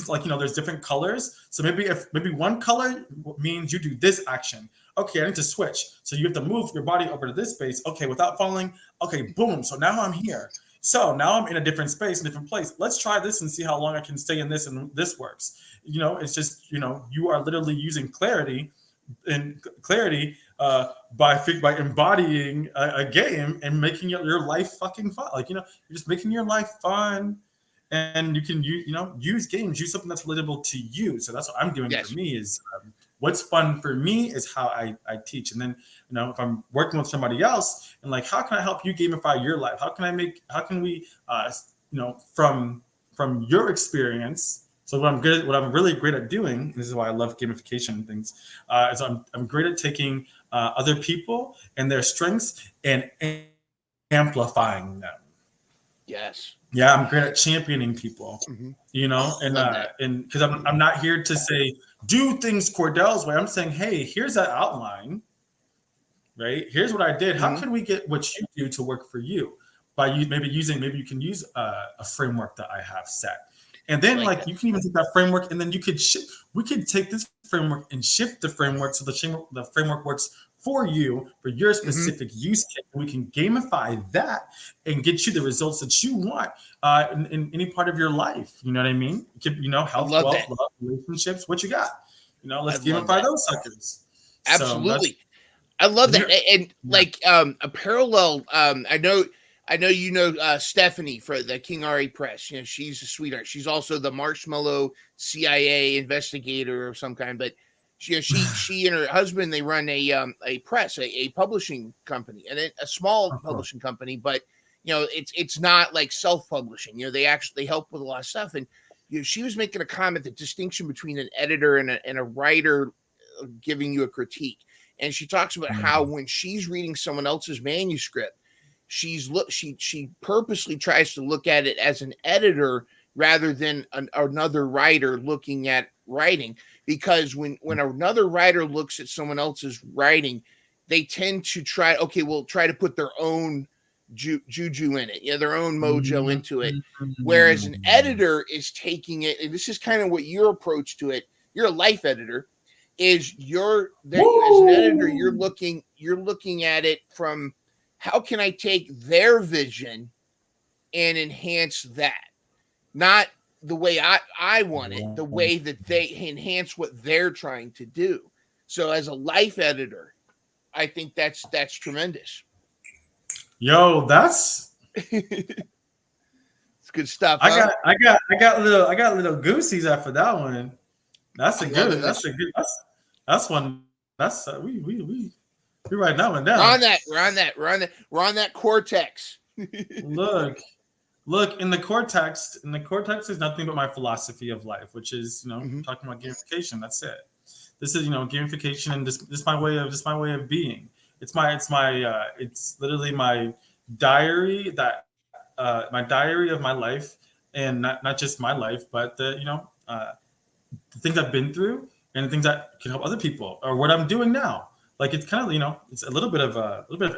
like, you know, there's different colors. So maybe one color means you do this action. Okay, I need to switch. So you have to move your body over to this space. Okay, without falling. Okay, boom. So now I'm here. So now I'm in a different space, a different place. Let's try this and see how long I can stay in this, and this works. You know, it's just, you know, you are literally using clarity by embodying a game and making your life fucking fun. Like, you know, you're just making your life fun. And you can use games, use something that's relatable to you. So that's what I'm doing for me is what's fun for me is how I teach. And then, you know, if I'm working with somebody else and like, how can I help you gamify your life? How can we, you know, from your experience. So what I'm really great at doing, this is why I love gamification and things, is I'm great at taking other people and their strengths and amplifying them. Yes. Yeah, I'm great at championing people, you know, and because I'm not here to say do things Cordell's way. I'm saying, hey, here's that outline, right? Here's what I did. How can we get what you do to work for you? By maybe you can use a framework that I have set, and then like you can even take that framework and then we could take this framework and shift the framework so the framework works for you, for your specific use case. We can gamify that and get you the results that you want in any part of your life. You know what I mean? You know, health, wealth, love, relationships, what you got. You know, let's gamify those suckers. Absolutely. So I love that. And like a parallel, I know you know Stephanie for the King Ari Press. You know, she's a sweetheart. She's also the Marshmallow CIA investigator of some kind, but she and her husband, they run a press, a publishing company, and a small publishing company. But it's not like self-publishing. They help with a lot of stuff. And she was making a comment, the distinction between an editor and a writer giving you a critique. And she talks about how when she's reading someone else's manuscript, she purposely tries to look at it as an editor rather than another writer looking at writing, because when another writer looks at someone else's writing, they tend to try to put their own juju in it, their own mojo into it. Whereas an editor is taking it, and this is kind of what your approach to it. You're a life editor. As an editor, you're looking at it from, how can I take their vision and enhance that? Not the way I want it, the way that they enhance what they're trying to do. So as a life editor, I think that's tremendous. Yo, that's it's good stuff. I got little goosies after that one. That's one. That's we writing that one down. We're on that cortex. Look, in the cortex is nothing but my philosophy of life, which is, talking about gamification. That's it. This is, gamification, and this my way of being. It's literally my diary my diary of my life, and not just my life, but the things I've been through and the things that can help other people, or what I'm doing now. Like, it's kind of, it's a little bit of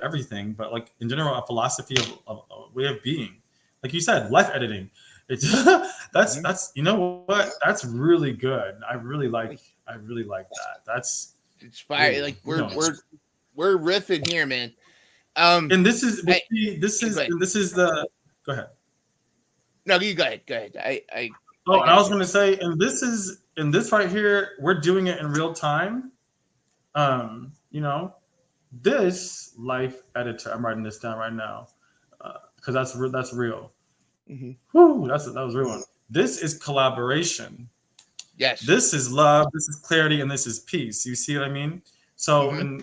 everything, but like in general, a philosophy of a way of being. Like you said, life editing. It's that's you know what? That's really good. I really like that. That's inspiring. Like we're riffing here, man. And this is the. Go ahead. No, you go ahead. Go ahead. I was going to say, and this right here, we're doing it in real time. This life editor. I'm writing this down right now because that's real. Mm-hmm. Whew, that was a real one. This is collaboration. Yes. This is love. This is clarity, and this is peace. You see what I mean? So, and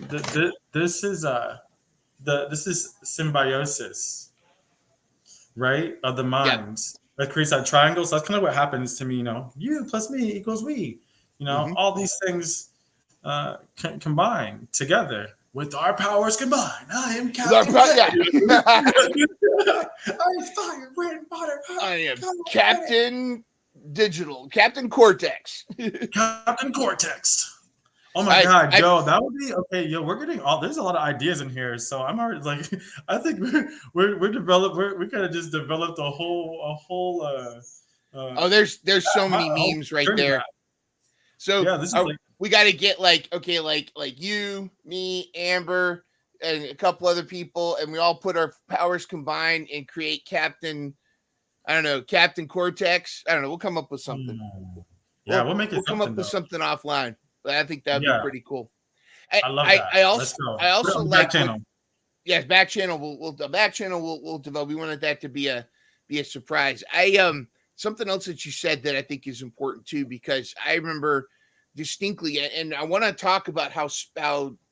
this is symbiosis, right, of the minds. That creates that triangle. So that's kind of what happens to me. You plus me equals we. All these things can combine together. With our powers combined, I am Captain. I'm fire, wind, water. I am Captain Digital, Captain Cortex. Captain Cortex. Oh my God, yo, that would be okay. Yo, we're getting there's a lot of ideas in here. So I'm already like, I think we kind of just developed a whole. There's so many memes right there. So yeah, this is we got to get like you, me, Amber, and a couple other people, and we all put our powers combined and create Captain Cortex. I don't know. We'll come up with something. Yeah, we'll make it. We'll come up with something offline. But I think that'd be pretty cool. I love that. I also like back channel. Yes, back channel. We'll develop. We wanted that to be a surprise. Something else that you said that I think is important too, because I remember distinctly, and I want to talk about how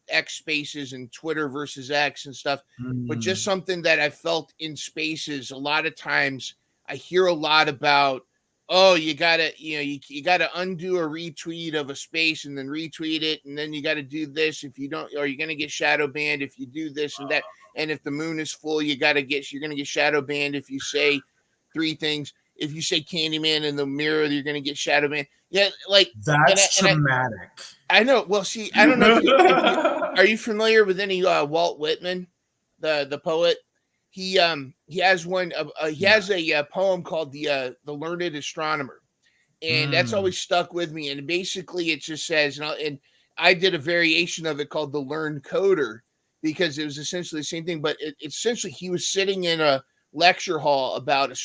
X Spaces and Twitter versus X and stuff, but just something that I felt in Spaces. A lot of times I hear a lot about, you gotta undo a retweet of a space and then retweet it, and then you gotta do this. If you don't, or you're gonna get shadow banned if you do this and that. And if the moon is full, you're gonna get shadow banned if you say 3 things. If you say Candyman in the mirror, you're gonna get shadow banned. Yeah, like that's traumatic. I know. Well, see, I don't know. Are you familiar with any Walt Whitman, the poet? He has one. He has a poem called the Learned Astronomer, and that's always stuck with me. And basically, it just says, and I did a variation of it called the Learned Coder, because it was essentially the same thing. But essentially, he was sitting in a lecture hall about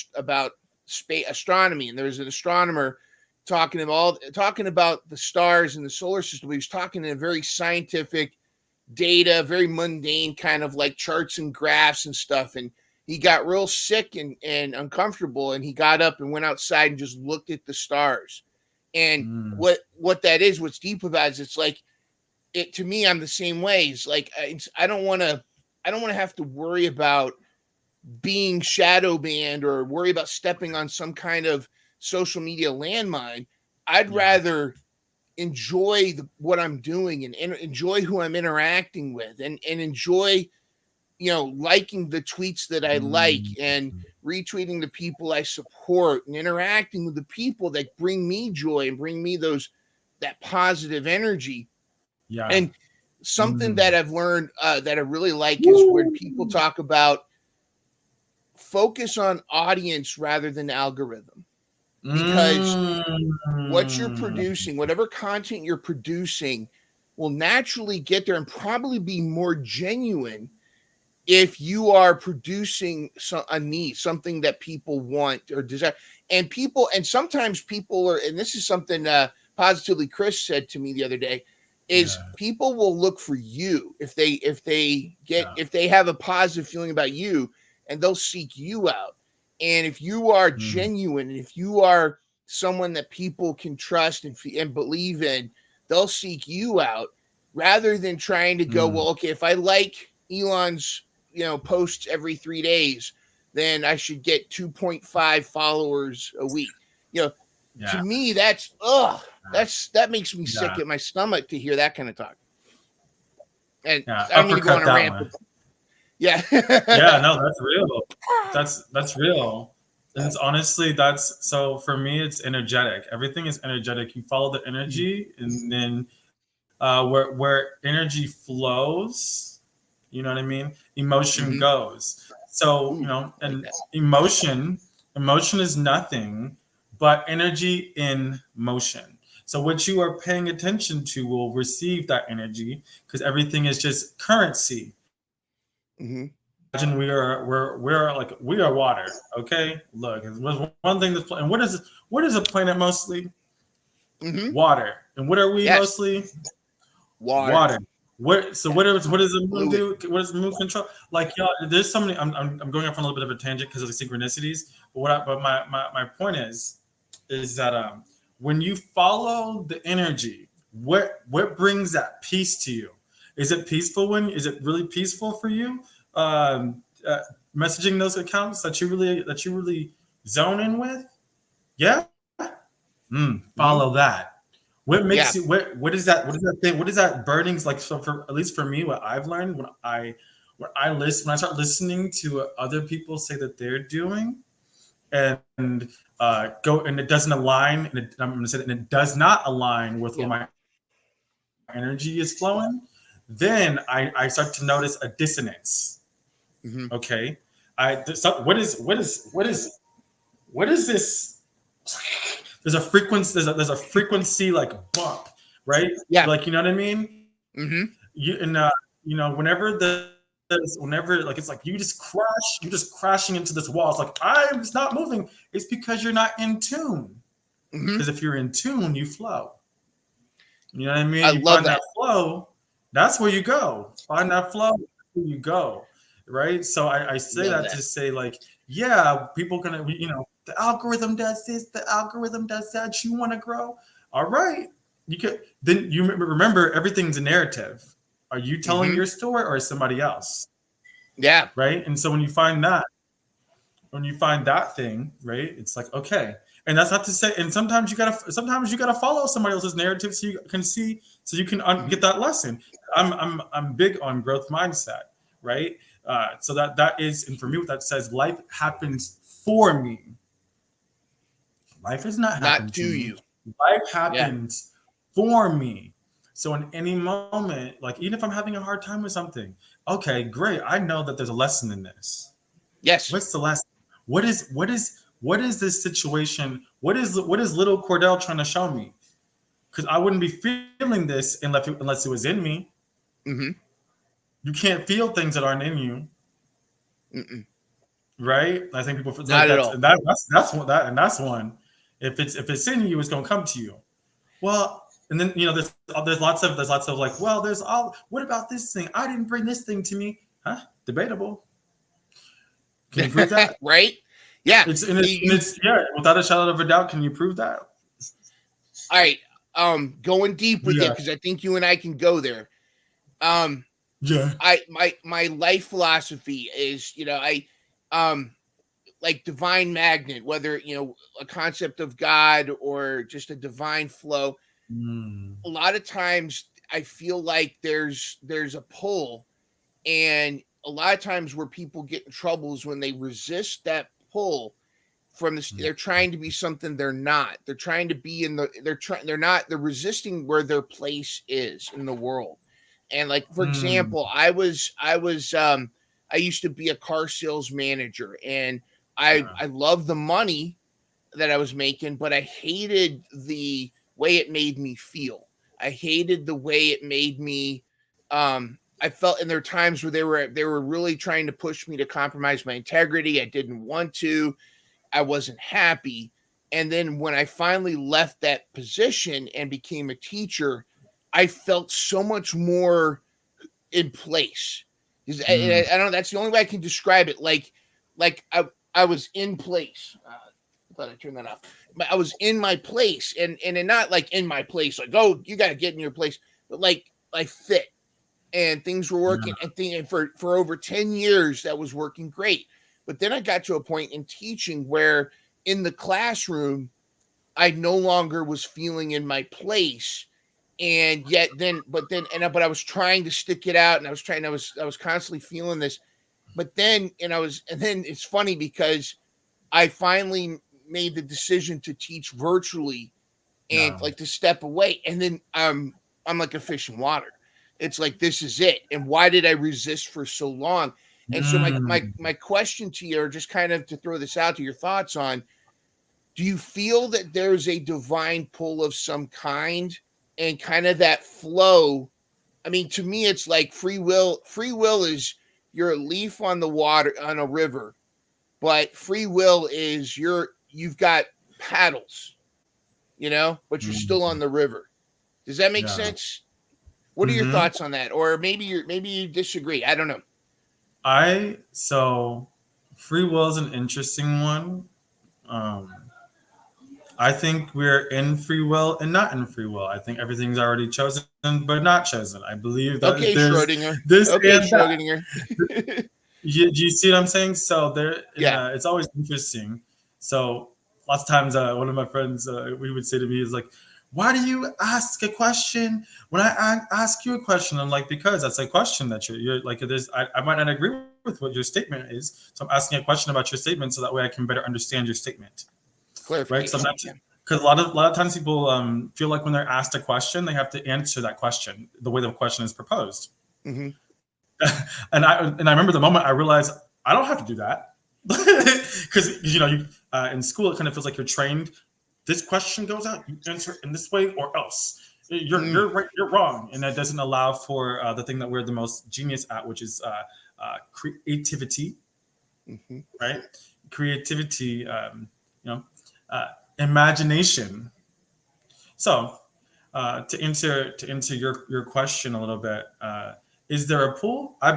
space astronomy, and there was an astronomer talking about the stars in the solar system. He was talking in a very scientific data, very mundane kind of like charts and graphs and stuff. And he got real sick and uncomfortable, and he got up and went outside and just looked at the stars. And what that is, what's deep about it is, it's like, it to me, I'm the same way. It's like, I don't want to have to worry about being shadow banned or worry about stepping on some kind of social media landmine. I'd rather enjoy what I'm doing and enjoy who I'm interacting with and enjoy, liking the tweets that I like and retweeting the people I support and interacting with the people that bring me joy and bring me that positive energy. Yeah. And something that I've learned that I really like is when people talk about focus on audience rather than algorithm. Because what you're producing, whatever content you're producing, will naturally get there and probably be more genuine if you are producing a need, something that people want or desire. And sometimes people are, and this is something positively Chris said to me the other day, is people will look for you if they have a positive feeling about you, and they'll seek you out. And if you are genuine, and if you are someone that people can trust and believe in, they'll seek you out rather than trying to go, well, okay, if I like Elon's, posts every 3 days, then I should get 2.5 followers a week. To me, that makes me sick at my stomach to hear that kind of talk. And I don't mean to go on a rant. Yeah. No, that's real. That's real. And it's honestly, so for me, it's energetic. Everything is energetic. You follow the energy, and then where energy flows, you know what I mean? Emotion goes. So, and emotion is nothing but energy in motion. So what you are paying attention to will receive that energy, because everything is just currency. Imagine we are water. Okay, look, there's one thing that's, and what is a planet mostly? Water. And what are we mostly? Water. What does the moon do? What does the moon control? Like, there's so many. I'm going off on a little bit of a tangent because of the synchronicities. But my point is that when you follow the energy, what brings that peace to you? Is it peaceful is it really peaceful for you? Messaging those accounts that you really zone in with? Yeah. Follow that. What makes you what is that thing? What is that burnings like? So for at least for me, what I've learned when I start listening to other people say that they're doing and it doesn't align, and I'm going to say that, and it does not align with where my energy is flowing, then I start to notice a dissonance. Okay, what is this? There's a frequency. There's a frequency like bump, right? Yeah, like, you know what I mean. Whenever like, it's like you just crashing into this wall. It's like, I'm just not moving. It's because you're not in tune. Because if you're in tune, you flow. You know what I mean? You love that flow. That's where you go. Find that flow. That's where you go. Right. So I say that to say, like, yeah, people gonna, the algorithm does this, the algorithm does that. You want to grow. All right. Then you remember everything's a narrative. Are you telling your story or is somebody else? Yeah. Right. And so when you find that thing, right, it's like, okay. And that's not to say, and sometimes you gotta follow somebody else's narrative so you can see, so you can get that lesson. I'm big on growth mindset, right? So that is, and for me, what that says, life happens for me. Life is not happening to you. Life happens for me. So in any moment, like, even if I'm having a hard time with something, okay, great. I know that there's a lesson in this. Yes. What's the lesson? What is this situation? What is little Cordell trying to show me? Because I wouldn't be feeling this unless it was in me. You can't feel things that aren't in you. Right? I think people feel not at all. That's one. If it's in you, it's gonna come to you. Well, and then there's lots of like, well, what about this thing? I didn't bring this thing to me. Huh? Debatable. Can you prove that? Right? Yeah. It's without a shadow of a doubt. Can you prove that? All right. Going deep with you, because I think you and I can go there. My life philosophy is, like divine magnet, whether a concept of God or just a divine flow. A lot of times I feel like there's a pull, and a lot of times where people get in trouble is when they resist that pull from this. They're trying to be something they're not. They're trying to be they're resisting where their place is in the world. And like, for example, I used to be a car sales manager, and I loved the money that I was making, but I hated the way it made me feel. I hated the way it made me. I felt, and there were times where they were really trying to push me to compromise my integrity. I didn't want to. I wasn't happy. And then when I finally left that position and became a teacher, I felt so much more in place. I don't know. That's the only way I can describe it. Like I was in place. I thought I turned that off. But I was in my place, and not like in my place, like, oh, you got to get in your place, but like I fit, and things were working. And for over 10 years, that was working great. But then I got to a point in teaching where in the classroom, I no longer was feeling in my place. And yet but I was trying to stick it out, and I was constantly feeling this. But then, and then it's funny because I finally made the decision to teach virtually and like to step away. And then I'm like a fish in water. It's like, this is it. And why did I resist for so long? And so my question to you, or just kind of to throw this out to your thoughts on, do you feel that there's a divine pull of some kind and kind of that flow? I mean, to me, it's like free will. Free will is you're a leaf on the water on a river, but free will is you've got paddles, but you're still on the river. Does that make sense? What are your thoughts on that? Or maybe you disagree. I don't know. So free will is an interesting one. I think we're in free will and not in free will. I think everything's already chosen, but not chosen. I believe that there's Schrodinger. This Schrodinger. Do you see what I'm saying? So it's always interesting. So lots of times, one of my friends, we would say to me is like, why do you ask a question when I ask you a question? I'm like, because that's a question that you're like, I might not agree with what your statement is. So I'm asking a question about your statement so that way I can better understand your statement. Right? So because a lot of times people feel like when they're asked a question, they have to answer that question the way the question is proposed. And I remember the moment I realized I don't have to do that, because in school it kind of feels like you're trained. This question goes out, you answer it in this way, or else you're right, you're wrong, and that doesn't allow for the thing that we're the most genius at, which is creativity, right? Creativity, imagination. So to answer your question a little bit. Is there a pool? I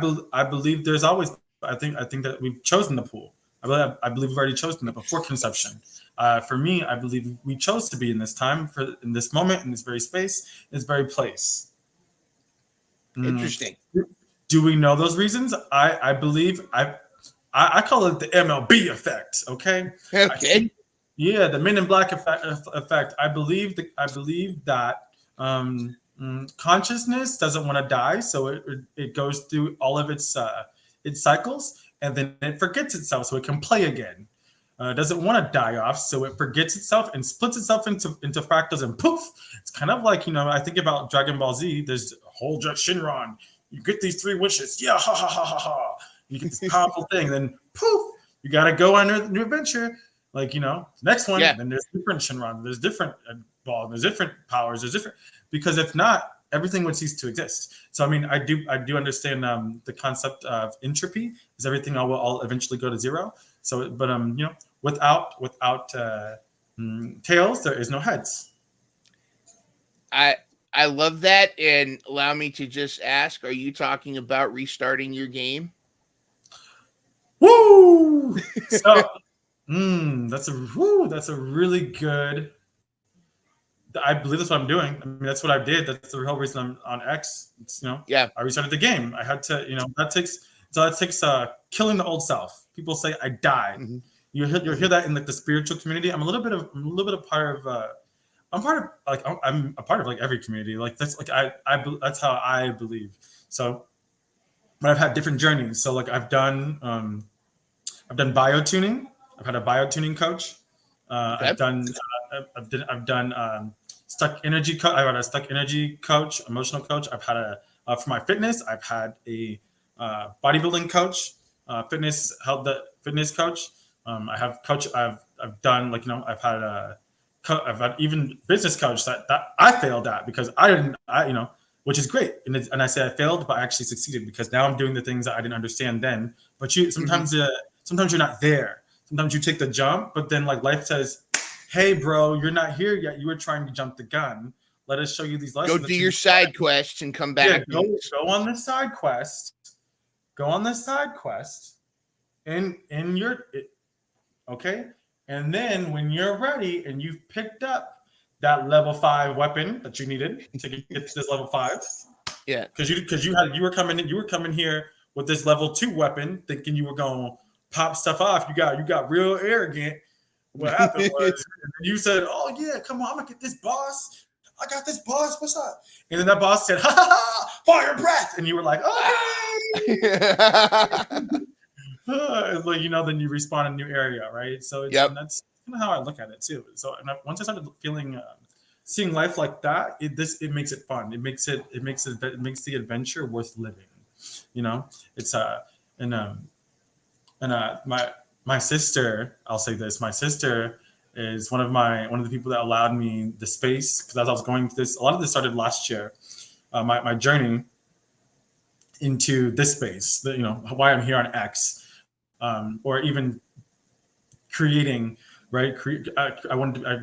believe there's always. I think that we've chosen the pool. I believe we've already chosen it before conception. For me, I believe we chose to be in this time, in this moment, in this very space, in this very place. Interesting. Do we know those reasons? I believe I call it the MLB effect. Okay. Okay. The Men in Black effect. I believe that. Consciousness doesn't want to die, so it goes through all of its cycles, and then it forgets itself, so it can play again. Doesn't want to die off, so it forgets itself and splits itself into fractals, and poof! It's kind of like I think about Dragon Ball Z. There's a whole Shinron. You get these 3 wishes, ha ha ha ha ha. You get this powerful thing, then poof! You got to go on a new adventure. Like next one. Then there's different Shinron. There's different ball. There's different powers. There's different. Because if not, everything would cease to exist. So I mean, I do understand the concept of entropy, is everything will eventually go to zero. So, but without tails, there is no heads. I love that, and allow me to just ask: are you talking about restarting your game? Woo! So, that's a really good. I believe that's what I'm doing. I mean, that's what I did. That's the whole reason I'm on X. It's, I restarted the game. I had to, that takes killing the old self. people say I died. Mm-hmm. You'll hear that in like the spiritual community. I'm a little bit of part of. I'm a part of like every community. Like that's like that's how I believe. So, but I've had different journeys. So like I've done biotuning. I've had a biotuning coach. Okay. I've done stuck energy. I've had a stuck energy coach, emotional coach. I've had for my fitness. I've had a bodybuilding coach, fitness coach. I have coach. I've done like I've had I've had even business coach that I failed at because I didn't which is great. And I say I failed, but I actually succeeded because now I'm doing the things that I didn't understand then. But sometimes you're not there. Sometimes you take the jump, but then like life says, hey, bro, you're not here yet. You were trying to jump the gun. Let us show you these lessons. Go do your side quests and come back. Yeah, go on this side quest. Go on this side quest. Okay. And then when you're ready and you've picked up that level 5 weapon that you needed to get to this level 5. Yeah. Because you were coming here with this level 2 weapon, thinking you were gonna pop stuff off. You got real arrogant. What happened was you said, "Oh yeah, come on, I'm gonna get this boss. I got this boss. What's up?" And then that boss said, "Ha ha ha, fire breath," and you were like, "Oh." Like then you respawn in a new area, right? So that's kind of how I look at it too. So once I started seeing life like that, it makes it fun. It makes the adventure worth living. It's my sister, I'll say this, my sister is one of the people that allowed me the space, because as I was going through this, a lot of this started last year, my journey into this space, why I'm here on X, or even creating, right? I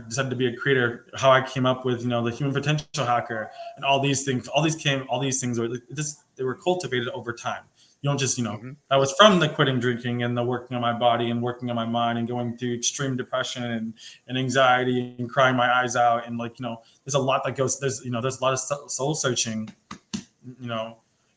decided to be a creator, how I came up with, the human potential hacker and all these things, they were cultivated over time. You don't just, that was from the quitting drinking and the working on my body and working on my mind and going through extreme depression and anxiety and crying my eyes out. And there's a lot that goes, there's a lot of soul searching,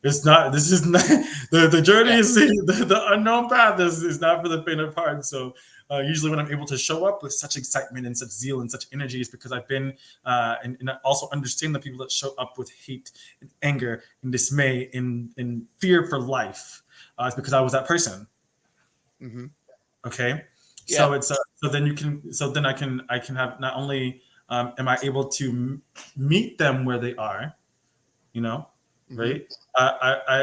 the journey is the unknown path is not for the faint of heart. So usually when I'm able to show up with such excitement and such zeal and such energy is because I've been and I also understand the people that show up with hate and anger and dismay and fear for life. It's because I was that person. Mm-hmm. Okay. Yeah. So it's then I can have, not only am I able to meet them where they are, right?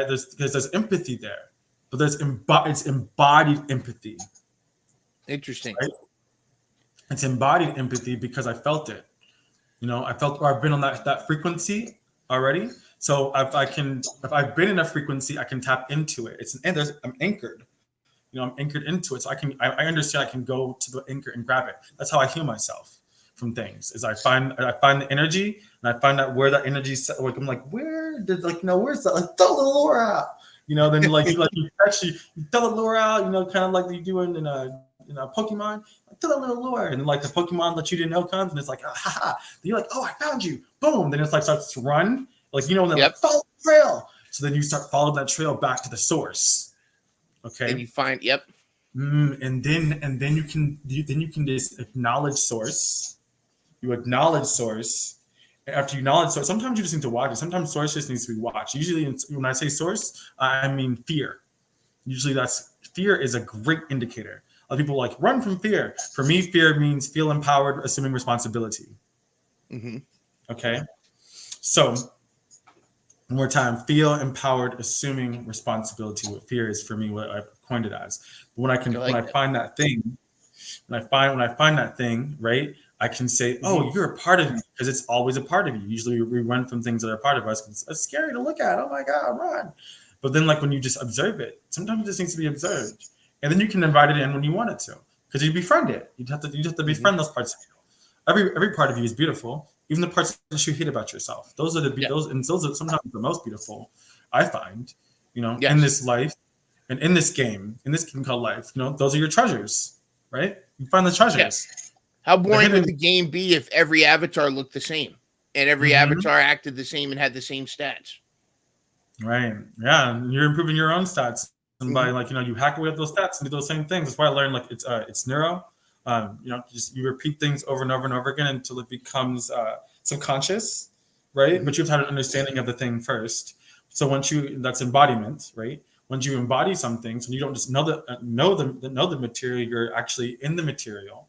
There's empathy there, but it's embodied empathy. Interesting. Right? It's embodied empathy because I felt it. I felt, or I've been on that frequency already. So if I've been in a frequency, I can tap into it. I'm anchored. I'm anchored into it. So I understand I can go to the anchor and grab it. That's how I heal myself from things. Is I find the energy and I find out where that energy. Like I'm like, where's that? Like throw the lure out. Then you throw the lure out. Kind of like you do in a Pokemon. Like, throw that little lure, and like the Pokemon that you didn't know comes, and it's like, ha ha. Then you're like, oh, I found you. Boom. Then it's like starts to run. Like and then like follow the trail. So then you start following that trail back to the source. Okay. And you find and then you can just acknowledge source. You acknowledge source. And after you acknowledge source, sometimes you just need to watch it. Sometimes source just needs to be watched. Usually, when I say source, I mean fear. Usually, fear is a great indicator. A lot of people like run from fear. For me, fear means feel empowered, assuming responsibility. Mm-hmm. Okay. So, one more time, feel empowered, assuming responsibility. What fear is for me, what I've coined it as. But when I find that thing, right, I can say, "Oh, you're a part of me," because it's always a part of you. Usually, we run from things that are part of us. It's scary to look at. Oh my God, run! But then, when you just observe it, sometimes it just needs to be observed, and then you can invite it in when you want it to, because you befriend it. You have to befriend those parts of you. Every part of you is beautiful. Even the parts that you hate about yourself, those are those are sometimes the most beautiful. I find, in this life and in this game called life, those are your treasures, right? You find the treasures. Yes. How boring would the game be if every avatar looked the same and every avatar acted the same and had the same stats? Right. Yeah. You're improving your own stats by like, you hack away at those stats and do those same things. That's why I learned like it's neuro. You repeat things over and over and over again until it becomes subconscious, right? But you have to have an understanding of the thing first. So that's embodiment, right? Once you embody something, so you don't just know the material, you're actually in the material.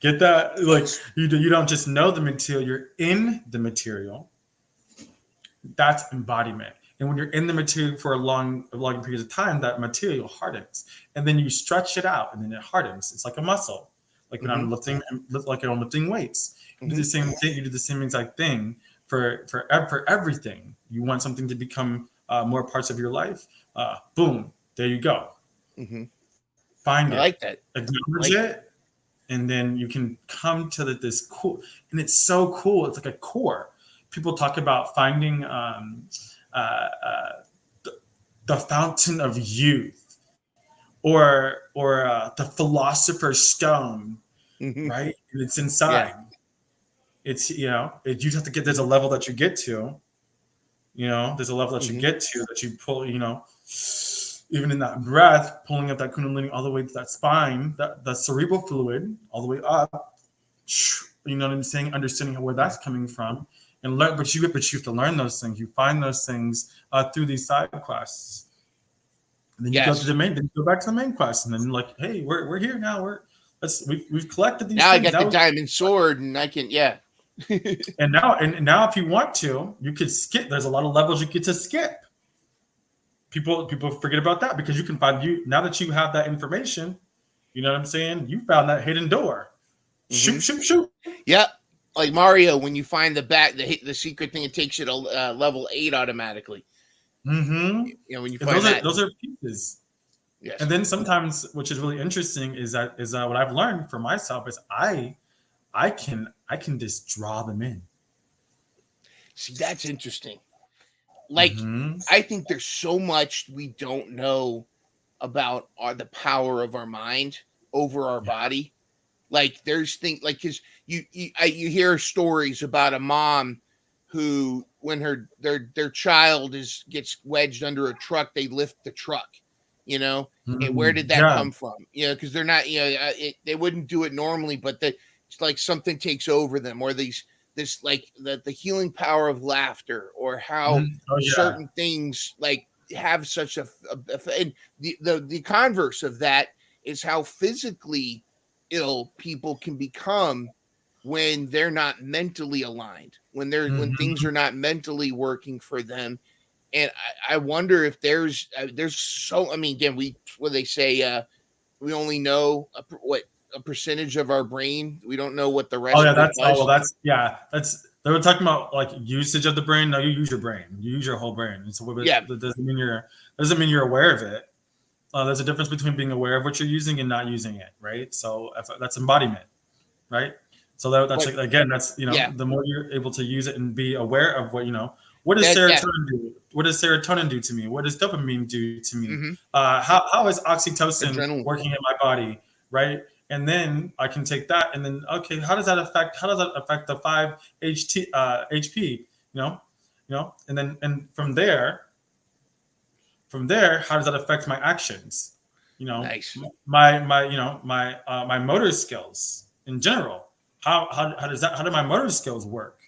Get that? Like you don't just know the material, you're in the material. That's embodiment. And when you're in the material for a long period of time, that material hardens, and then you stretch it out, and then it hardens. It's like a muscle. Like when I'm lifting weights, you do the same thing. You do the same exact thing for everything. You want something to become more parts of your life. Boom, there you go. Find it. I like that. Acknowledge it, and then you can come to this cool. And it's so cool. It's like a core. People talk about finding the fountain of youth, or the philosopher's stone, right? And it's inside. Yeah. It's you have to get. There's a level that you get to. There's a level that you get to that you pull. Even in that breath, pulling up that kundalini all the way to that spine, the cerebral fluid all the way up. You know what I'm saying? Understanding where that's coming from. And learn, but you have to learn those things. You find those things through these side quests, and then you go to the main. Then you go back to the main quest, and then like, hey, we're here now. We've collected these. Now things. I got the diamond sword, and I can and now, if you want to, you could skip. There's a lot of levels you get to skip. People forget about that because you can find now that you have that information. You know what I'm saying? You found that hidden door. Shoot. Yep. Like Mario, when you find the secret thing, it takes you to level 8 automatically. When you find those are pieces. Yes. And then sometimes, which is really interesting, is what I've learned for myself is I can just draw them in. See, that's interesting. Like I think there's so much we don't know about the power of our mind over our body. Like there's things like because you hear stories about a mom who when their child gets wedged under a truck, they lift the truck, and where did that come from? Because they're not they wouldn't do it normally, but it's like something takes over them, or this like the healing power of laughter, or how certain things like have such a and the converse of that is how physically ill people can become when they're not mentally aligned, when things are not mentally working for them. And I wonder if there's so, I mean, again, they say, we only know a percentage of our brain. We don't know what the rest. They were talking about like usage of the brain. No, you use your brain. You use your whole brain. And so that doesn't mean you're aware of it. There's a difference between being aware of what you're using and not using it, right? So that's embodiment, right? So that's the more you're able to use it and be aware of what does serotonin do? What does serotonin do to me? What does dopamine do to me? How is oxytocin working in my body, right? And then I can take that and then how does that affect the 5-HT and from there, how does that affect my actions? Nice. My motor skills in general. How do my motor skills work?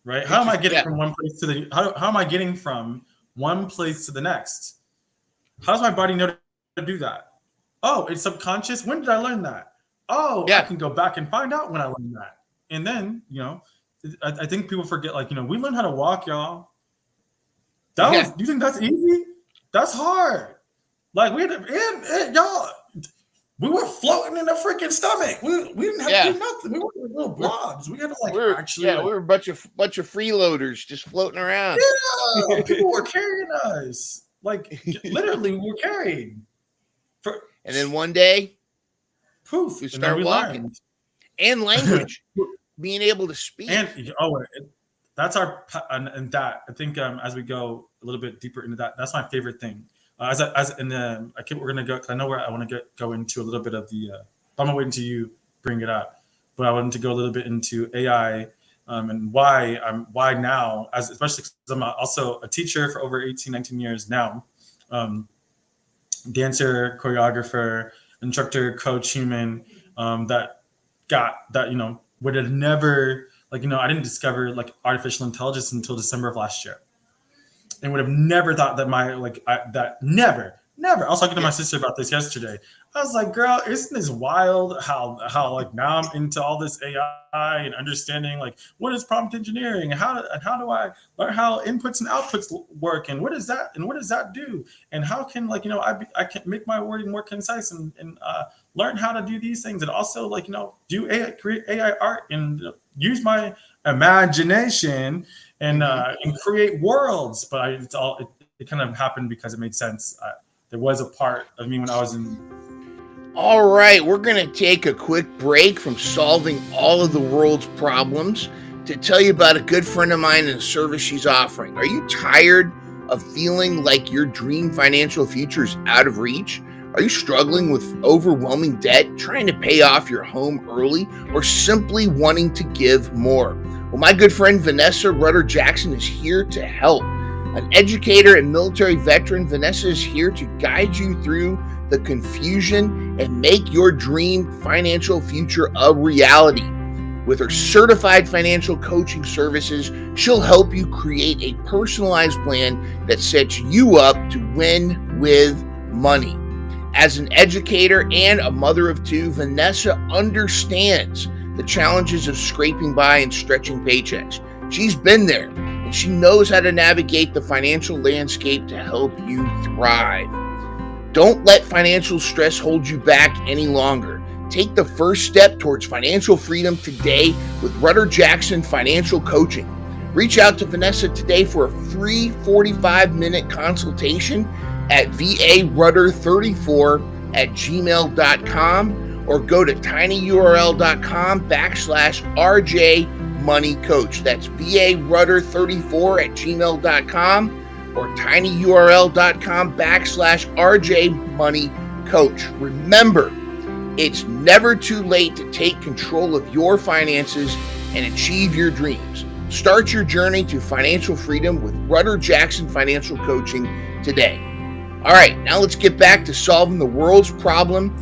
Right? How am I getting from one place to the how am I getting from one place to the next? How does my body know to do that? Oh, it's subconscious. When did I learn that? Oh, I can go back and find out when I learned that. And then, I think people forget, we learned how to walk, y'all. Do you think that's easy? That's hard. Like we were floating in a freaking stomach. We didn't have to do nothing. We were little blobs. We had to we were a bunch of freeloaders just floating around. Yeah, people were carrying us. Like literally, we were carried. And then one day, poof, we start walking. Learned. And language, being able to speak. And that's our and that I think as we go a little bit deeper into that, that's my favorite thing. I keep we're gonna go. Cause I know where I want to go into a little bit of the. I'm gonna wait until you bring it up, but I wanted to go a little bit into AI and why now, especially because I'm also a teacher for over 18, 19 years now. dancer, choreographer, instructor, coach, human, that got that, would have never, like, I didn't discover like artificial intelligence until December of last year, and would have never thought that that never. I was talking to my sister about this yesterday. I was like, girl, isn't this wild how like now I'm into all this AI and understanding like what is prompt engineering and how do I learn how inputs and outputs work and what does that do and how can like I can make my wording more concise and learn how to do these things and also like do AI, create AI art and use my imagination and create worlds. But it kind of happened because it made sense. There was a part of me when I was in. All right, we're going to take a quick break from solving all of the world's problems to tell you about a good friend of mine and a service she's offering. Are you tired of feeling like your dream financial future is out of reach? Are you struggling with overwhelming debt, trying to pay off your home early, or simply wanting to give more? Well, my good friend Vanessa Rudder Jackson is here to help. An educator and military veteran, Vanessa is here to guide you through the confusion and make your dream financial future a reality. With her certified financial coaching services, she'll help you create a personalized plan that sets you up to win with money. As an educator and a mother of two, Vanessa understands the challenges of scraping by and stretching paychecks. She's been there, and she knows how to navigate the financial landscape to help you thrive. Don't let financial stress hold you back any longer. Take the first step towards financial freedom today with Rudder Jackson Financial Coaching. Reach out to Vanessa today for a free 45-minute consultation at varudder34@gmail.com or go to tinyurl.com/RJ-Money-Coach. That's varudder34@gmail.com or tinyurl.com/RJ-Money-Coach. Remember, it's never too late to take control of your finances and achieve your dreams. Start your journey to financial freedom with Rudder Jackson Financial Coaching today. All right, now let's get back to solving the world's problem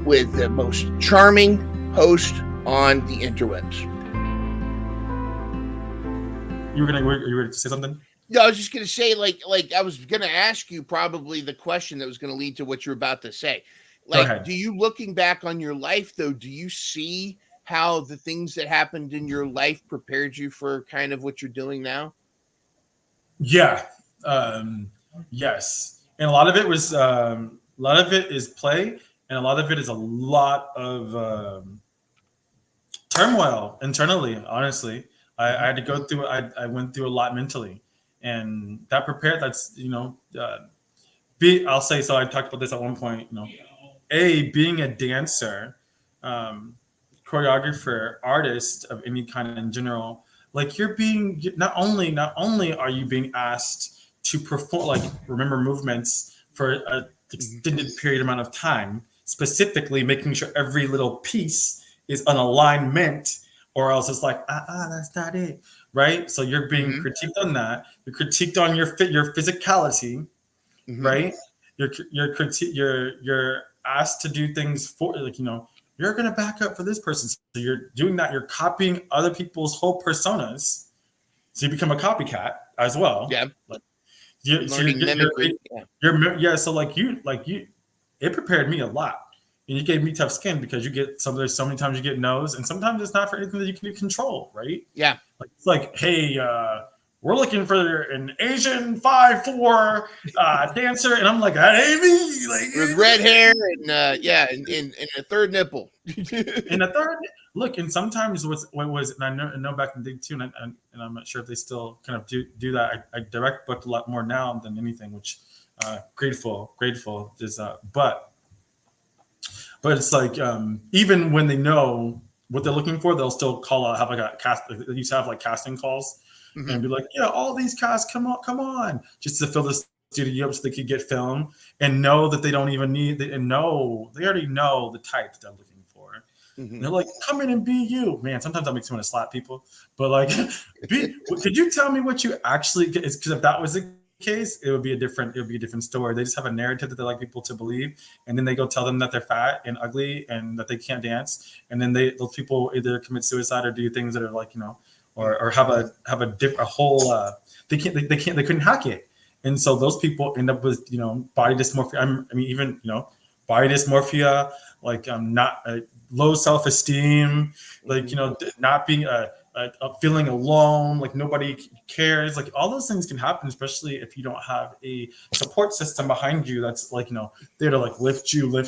with the most charming host on the interwebs. You were ready to say something? No, I was just going to say, like I was going to ask you probably the question that was going to lead to what you're about to say. Like, do you, looking back on your life, though, do you see how the things that happened in your life prepared you for kind of what you're doing now? Yeah. Yes. And a lot of it was, a lot of it is play, and a lot of it is a lot of turmoil internally. Honestly, I had to go through. I went through a lot mentally, and that prepared. That's I'll say so. I talked about this at one point. Being a dancer, choreographer, artist of any kind in general, like you're being not only are you being asked to perform, like remember movements for an extended period amount of time, specifically making sure every little piece is on alignment, or else it's like, that's not it, right? So you're being critiqued on that. You're critiqued on your physicality, right? You're asked to do things for, like, you're going to back up for this person. So you're doing that. You're copying other people's whole personas. So you become a copycat as well. Yeah. So it prepared me a lot, and you gave me tough skin because there's so many times you get no's, and sometimes it's not for anything that you can control, right? Yeah. Like, it's like, hey, we're looking for an Asian 5'4" dancer, and I'm like, that ain't me, like with red hair and and a third nipple. And a third. Look, and sometimes what was, and I know back in the day too, and I'm not sure if they still kind of do that. I direct booked a lot more now than anything, which grateful is but it's like even when they know what they're looking for, they'll still call out, have like a cast. They used to have like casting calls and be like, yeah, all these casts, come on, just to fill the studio up so they could get film, and know that they don't even need they already know the type they're looking for. And they're like, come in and be you, man. Sometimes that makes me want to slap people, but like, could you tell me what you actually get? Because if that was the case, it would be a different story. They just have a narrative that they like people to believe, and then they go tell them that they're fat and ugly and that they can't dance, and then those people either commit suicide or do things that are like, or have a whole they couldn't hack it, and so those people end up with body dysmorphia. I mean even body dysmorphia, like not low self-esteem, like not being feeling alone, like nobody cares, like all those things can happen, especially if you don't have a support system behind you that's like there to like lift you when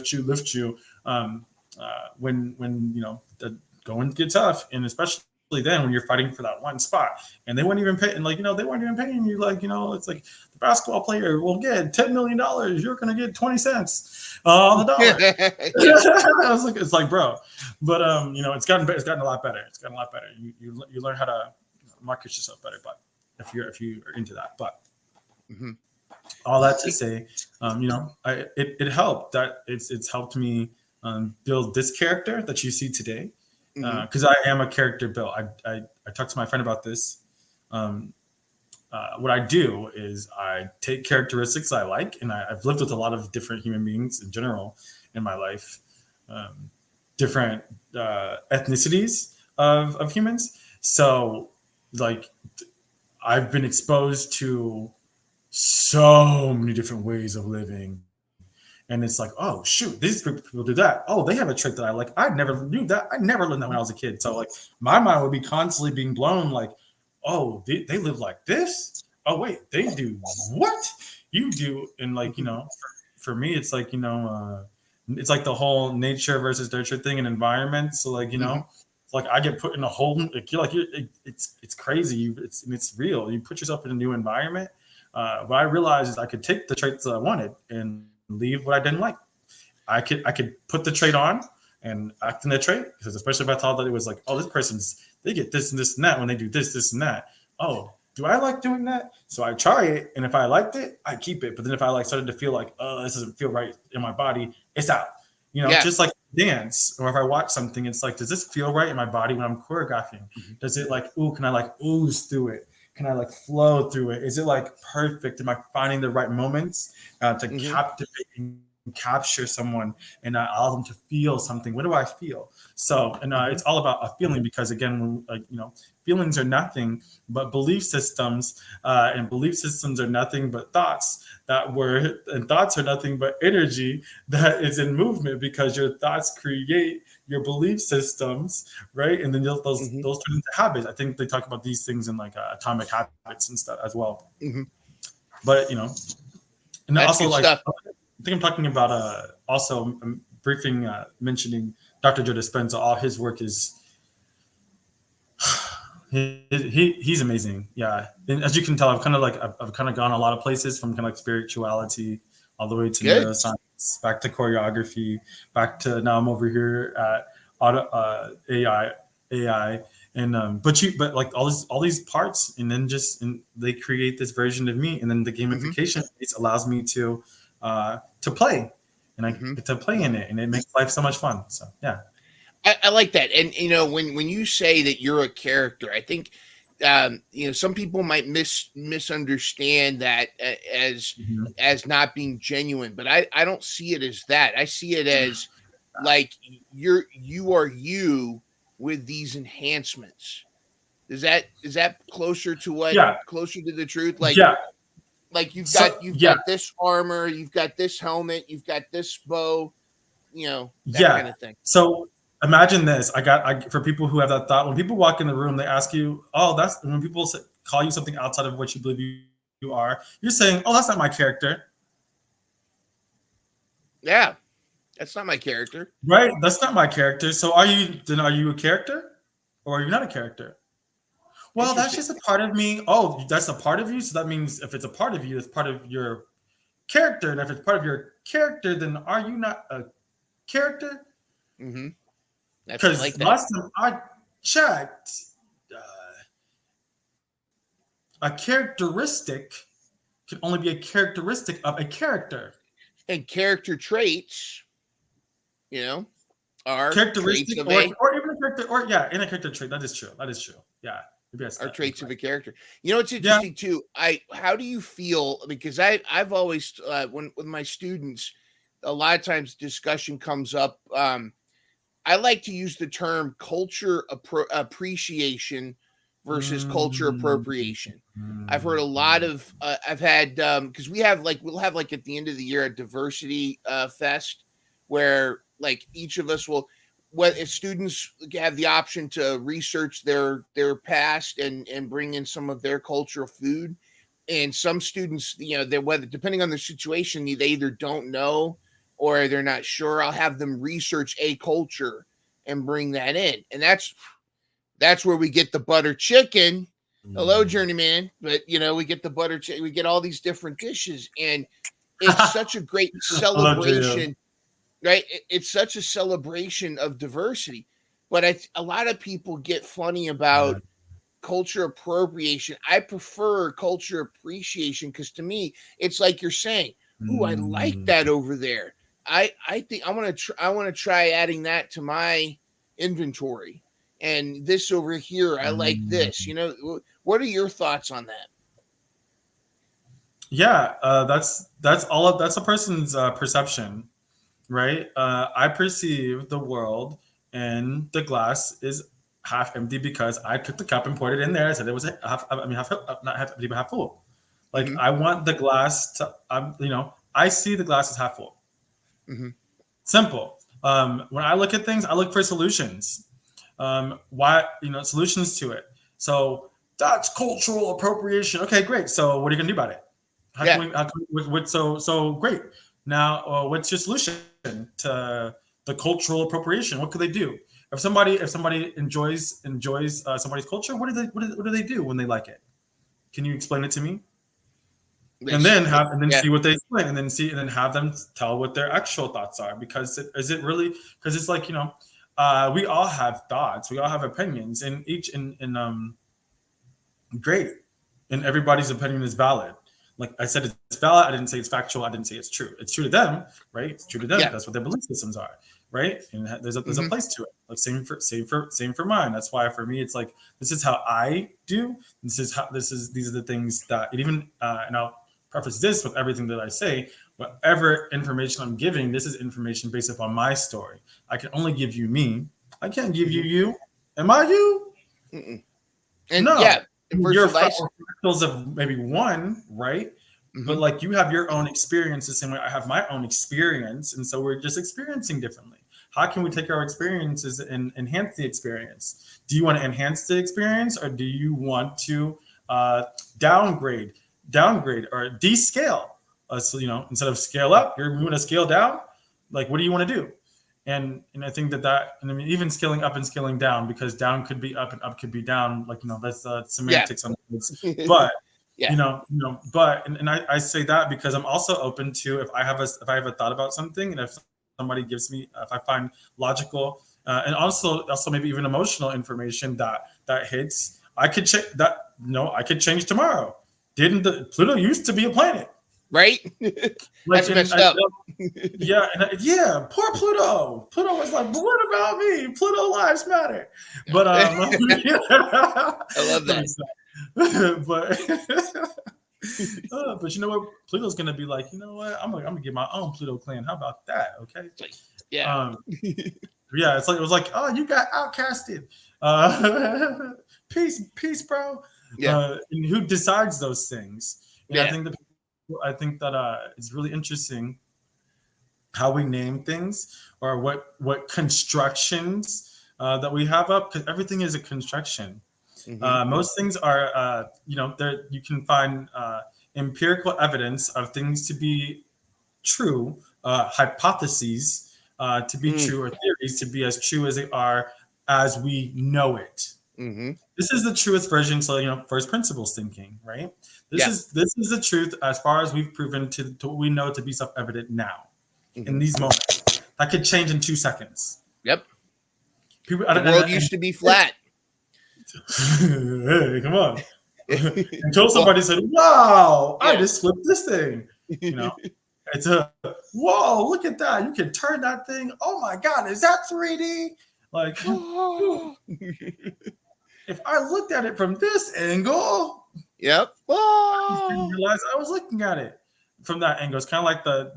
the going get tough, and especially then when you're fighting for that one spot and they weren't even paying, like they weren't even paying you, like it's like the basketball player will get $10 million, you're gonna get 20 cents on the dollar. I was like, it's like, bro, but it's gotten a lot better. You learn how to market yourself better, but if you are into that. But all that to say, it helped that it's helped me build this character that you see today, because I am a character built. I talked to my friend about this. What I do is I take characteristics I like, and I've lived with a lot of different human beings in general in my life, different ethnicities of humans. So, like, I've been exposed to so many different ways of living. And it's like, oh, shoot, these people do that. Oh, they have a trait that I like. I never knew that. I never learned that when I was a kid. So, like, my mind would be constantly being blown, like, oh, they live like this? Oh, wait, they do what? You do. And, like, for me, it's like, it's like the whole nature versus nurture thing in environment. So, like, like I get put in a whole, it's crazy. It's real. You put yourself in a new environment. What I realized is I could take the traits that I wanted and leave what I didn't like. I could put the trait on and act in that trait, because especially if I thought that it was like, oh, they get this and this and that when they do this and that. Oh, do I like doing that? So I try it, and if I liked it, I keep it. But then if I started to feel like, oh, this doesn't feel right in my body, it's out. Just like dance, or if I watch something, it's like, does this feel right in my body when I'm choreographing? Does it like, can I like ooze through it? Can I like flow through it? Is it like perfect? Am I finding the right moments to captivate and capture someone and allow them to feel something? What do I feel? So, and it's all about a feeling, because again, feelings are nothing but belief systems, and belief systems are nothing but thoughts and thoughts are nothing but energy that is in movement, because your thoughts create your belief systems, right? And then those turn into habits. I think they talk about these things in like atomic habits and stuff as well. But and that's also like stuff. I think I'm talking about also briefing mentioning Dr. Joe Dispenza. All his work is he's amazing. Yeah, and as you can tell, I've kind of gone a lot of places, from kind of like spirituality all the way to neuroscience, back to choreography, back to now I'm over here at AI, and but like all these parts, and then they create this version of me, and then the gamification piece allows me to play, and I get to play in it, and it makes life so much fun. So yeah. I like that. And, when you say that you're a character, I think, some people might misunderstand that as not being genuine, but I don't see it as that. I see it as like you are you with these enhancements. Is that closer to closer to the truth? Like, like you've got this armor, you've got this helmet, you've got this bow, that kind of thing. So imagine this. For people who have that thought, when people walk in the room, they ask you, "Oh, that's," when people call you something outside of what you believe you are. You're saying, "Oh, that's not my character." Yeah, that's not my character. Right? That's not my character. So are you a character, or are you not a character? Well, that's just a part of me. Oh, that's a part of you. So that means if it's a part of you, it's part of your character. And if it's part of your character, then are you not a character? Because like last time I checked, a characteristic can only be a characteristic of a character. And character traits, are characteristic traits of or even a character, or in a character trait. That is true. Yeah. Maybe I Are said traits of a incorrect. character. You know, it's Yeah. interesting too. How do you feel? Because I've always when with my students, a lot of times discussion comes up. I like to use the term culture appreciation versus culture Mm, appropriation. I've heard a lot mm, of I've had because we'll have like at the end of the year a diversity fest where like each of us will, what if students have the option to research their past and bring in some of their cultural food, and some students, you know, they're, whether depending on the situation, they either don't know or they're not sure. I'll have them research a culture and bring that in, and that's where we get the butter chicken. Hello, mm. journeyman. But you know, we get the butter chicken. We get all these different dishes, and it's such a great I love JM. celebration, right? It's such a celebration of diversity. But a lot of people get funny about Yeah. culture appropriation. I prefer culture appreciation because to me, it's like you're saying, "Ooh, I like Mm, that over there. I think I want to try adding that to my inventory." And this over here, I like this. mm. You know, what are your thoughts on that? Yeah, that's a person's perception, right? I perceive the world and the glass is half empty because I took the cup and poured it in there. I said it was half. I mean, half, not half empty, but half full. Like Hmm. I want the glass to, I see the glass as half full. Hmm. Simple. When I look at things, I look for solutions. Why, solutions to it. So that's cultural appropriation. Okay, great. So what are you gonna do about it? Yeah. So great. Now, what's your solution to the cultural appropriation? What could they do? If somebody enjoys somebody's culture, what do they do when they like it? Can you explain it to me? And then Yeah. see what they explain, and then have them tell what their actual thoughts are. Because is it really? Because it's like we all have thoughts, we all have opinions, and each in great, and everybody's opinion is valid. Like I said, it's valid. I didn't say it's factual. I didn't say it's true. It's true to them, right? It's true to them. Yeah. That's what their belief systems are, right? And there's a Hmm. place to it. Like same for mine. That's why for me, it's like this is how I do. These are the things that it even and I'll preface this with everything that I say. Whatever information I'm giving, this is information based upon my story. I can only give you me. I can't give you Hmm. you. Am I you? And No, yeah, and you're versus ice. fractals of maybe one, right? But Hmm. like you have your own experience the same way I have my own experience, and so we're just experiencing differently. How can we take our experiences and enhance the experience? Do you want to enhance the experience, or do you want to uh, downgrade, downgrade, or descale? So instead of scale up, you're moving to scale down. Like, what do you want to do? And I think and I mean even scaling up and scaling down, because down could be up and up could be down, like that's Yeah. semantics on words. But Yeah. and I say that because I'm also open to, if I have a thought about something, and if somebody gives me, if I find logical and also maybe even emotional information that hits, I could change that. I could change tomorrow. Didn't the Pluto used to be a planet? Right. Like, That's messed up. yeah, poor Pluto. Pluto was like, but what about me? Pluto lives matter. But I love let me that. stop. But you know what? Pluto's gonna be like, you know what? I'm gonna get my own Pluto clan. How about that? Okay. It's like, yeah. Um, yeah, it was like, oh, you got outcasted. Peace, bro. Yeah. And who decides those things? And Yeah. I think that it's really interesting how we name things, or what constructions that we have up, because everything is a construction. Hmm. Most things are, there you can find empirical evidence of things to be true, hypotheses to be Mm. true, or theories to be as true as they are as we know it. Hmm. This is the truest version. So first principles thinking, right? This Yeah. is this is the truth as far as we've proven to what we know to be self-evident now, in Hmm. these moments. That could change in 2 seconds. Yep. People, The world used to be flat. hey, come on. Until Well, somebody said, "Wow, I yeah. just flipped this thing." You know, it's a whoa, look at that. You can turn that thing. Oh my God, is that 3D? Like, Oh. if I looked at it from this angle, Yep. I didn't Oh. realize I was looking at it from that angle. It's kind of like the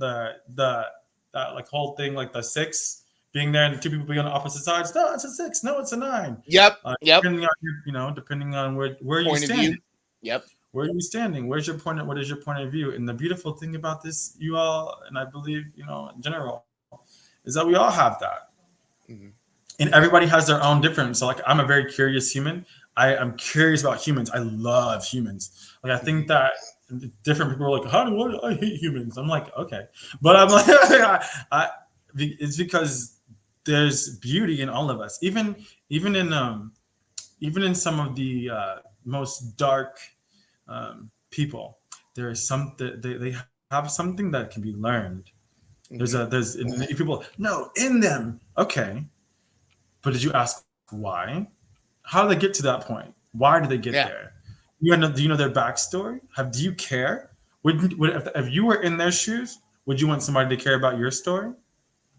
that like whole thing, like the six being there and two people being on opposite sides. No, it's a six. No, it's a nine. Yep. Yep. Depending on depending on where you Point of stand. view. Yep. Where are you standing? Where's your point? What is your point of view? And the beautiful thing about this, you all, and I believe, in general, is that we all have that. Mhm. And everybody has their own difference. So, like, I'm a very curious human. I'm curious about humans. I love humans. Like, I think that different people are like, I hate humans. I'm like, okay. But I'm like, it's because there's beauty in all of us. Even in some of the most dark people, there is something they have something that can be learned. There's people no in them. Okay, but did you ask why? How did they get to that point? Why did they get there? Do you know their backstory? Do you care? Would if you were in their shoes, would you want somebody to care about your story?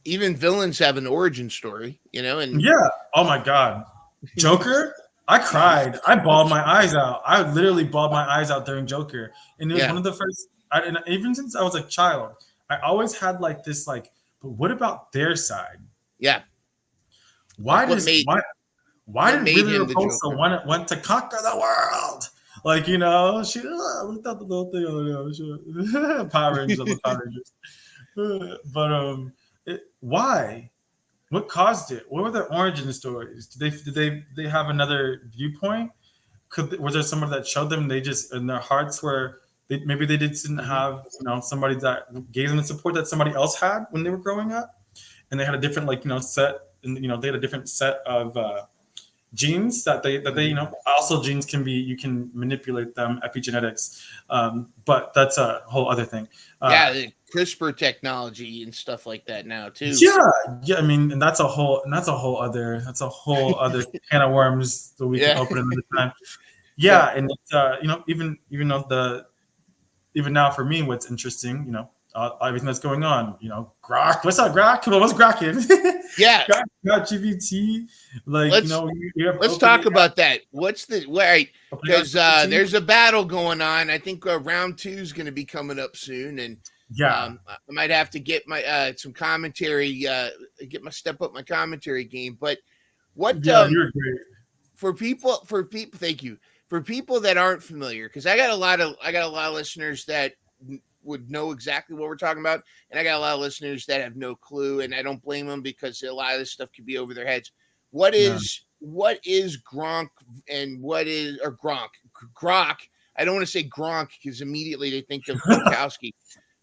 Even villains have an origin story, and yeah. Oh my God, Joker. I cried. I bawled my eyes out. I literally bawled my eyes out during Joker, and it was one of the first. And even since I was a child, I always had like this, like, but what about their side? Yeah. Why did really Rapunzel want to conquer the world? Like, she looked at the little thing. Power Rangers of the Power Rangers. But why? What caused it? What were their origin stories? Did they have another viewpoint? Was there someone that showed them they just in their hearts were maybe they didn't have somebody that gave them the support that somebody else had when they were growing up, and they had a different set and they had a different set of genes that they also genes can be, you can manipulate them, epigenetics, but that's a whole other thing. The CRISPR technology and stuff like that now too. Yeah. I mean, and that's a whole other can of worms that we can open another time. Yeah, and it's, even now for me, what's interesting, everything that's going on, Grok. What's up, Grok? What's Grokking? Yeah, Grok GPT. Like, let's talk about that. What's the right? Because there's a battle going on. I think round 2 is going to be coming up soon, and I might have to get my some commentary, step up my commentary game. But what? You're great. For people, thank you. For people that aren't familiar, because I got a lot of listeners that would know exactly what we're talking about, and I got a lot of listeners that have no clue, and I don't blame them because a lot of this stuff could be over their heads. What is Gronk and what is Grok? I don't want to say Gronk because immediately they think of Gronkowski.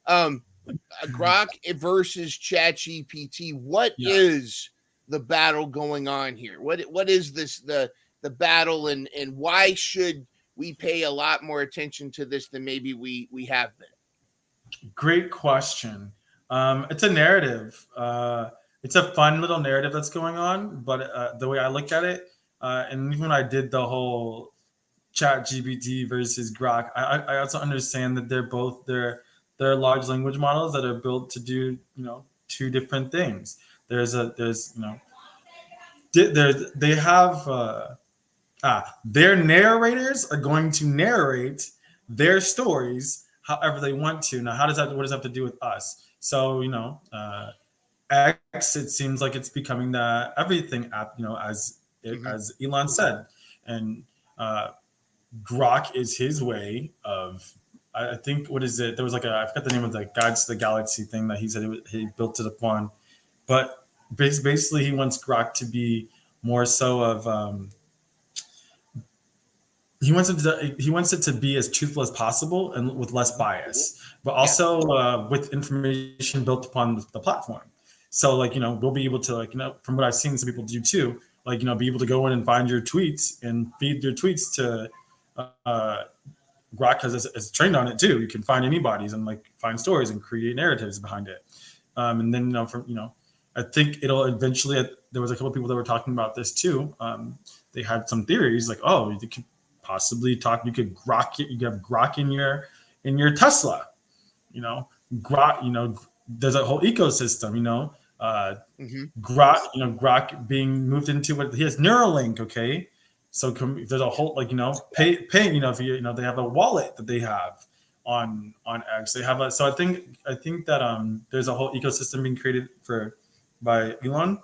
Grok versus ChatGPT. What is the battle going on here? What is this the battle, and why should we pay a lot more attention to this than maybe we have been? Great question. It's a narrative. It's a fun little narrative that's going on, but the way I look at it, and even when I did the whole ChatGPT versus Grok, I also understand that they're large language models that are built to do two different things. They have their narrators are going to narrate their stories however they want to. Now, what does that have to do with us? So, X, it seems like it's becoming the everything app, as Elon said. And Grok is his way of, I think, what is it? There was I forgot the name of the Guides to the Galaxy thing that he said he built it upon. But basically, he wants Grok to be more so of, he wants it to be as truthful as possible and with less bias, but also with information built upon the platform. So we'll be able to from what I've seen some people do too, be able to go in and find your tweets and feed your tweets to Grok, because it's trained on it too. You can find anybody's and find stories and create narratives behind it. And then I think it'll eventually. There was a couple of people that were talking about this too. They had some theories you could possibly talk. You could Grok it. You have Grok in your Tesla. Grok. There's a whole ecosystem. Grok. Grok being moved into what he has Neuralink. Okay, So there's a whole like paying if they have a wallet that they have on X. They have a so I think that there's a whole ecosystem being created by Elon.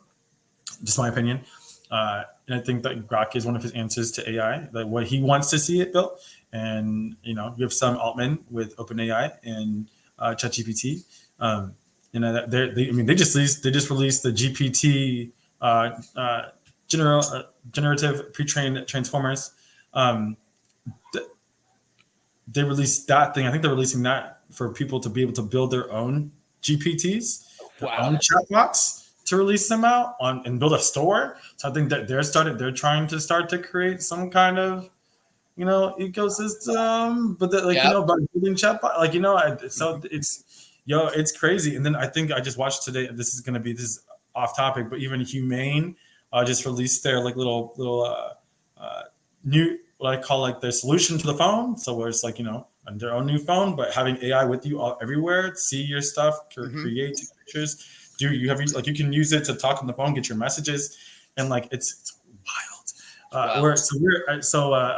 Just my opinion. And I think that Grok is one of his answers to AI, like what he wants to see it built. And you have some Altman with OpenAI and ChatGPT. They just released the GPT generative pre-trained transformers. Um, they released that thing. I think they're releasing that for people to be able to build their own GPTs, their own chatbots to release them out on and build a store. So I think that they're trying to start to create some kind of ecosystem, but by building chatbot, so it's crazy. And then I think I just watched today. This is off topic, but even Humane just released their like little new what I call like their solution to the phone. So where it's on their own new phone, but having AI with you everywhere, see your stuff, create pictures. You can use it to talk on the phone, get your messages, and it's wild. Wow.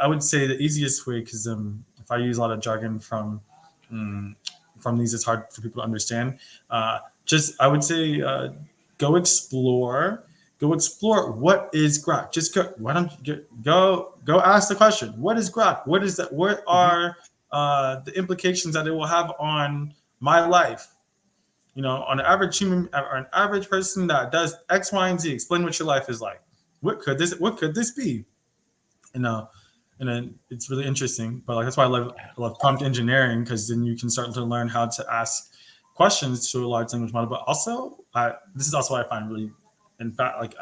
I would say the easiest way, because if I use a lot of jargon from these, it's hard for people to understand. I would say go explore what is Grok. Just go. Why don't you go ask the question? What is Grok? What is that? What are the implications that it will have on my life? On an average human or an average person that does X, Y, and Z, explain what your life is like. What could this be? And then it's really interesting. But that's why I love prompt engineering, because then you can start to learn how to ask questions to a large language model. But also, this is also what I find really, in fact,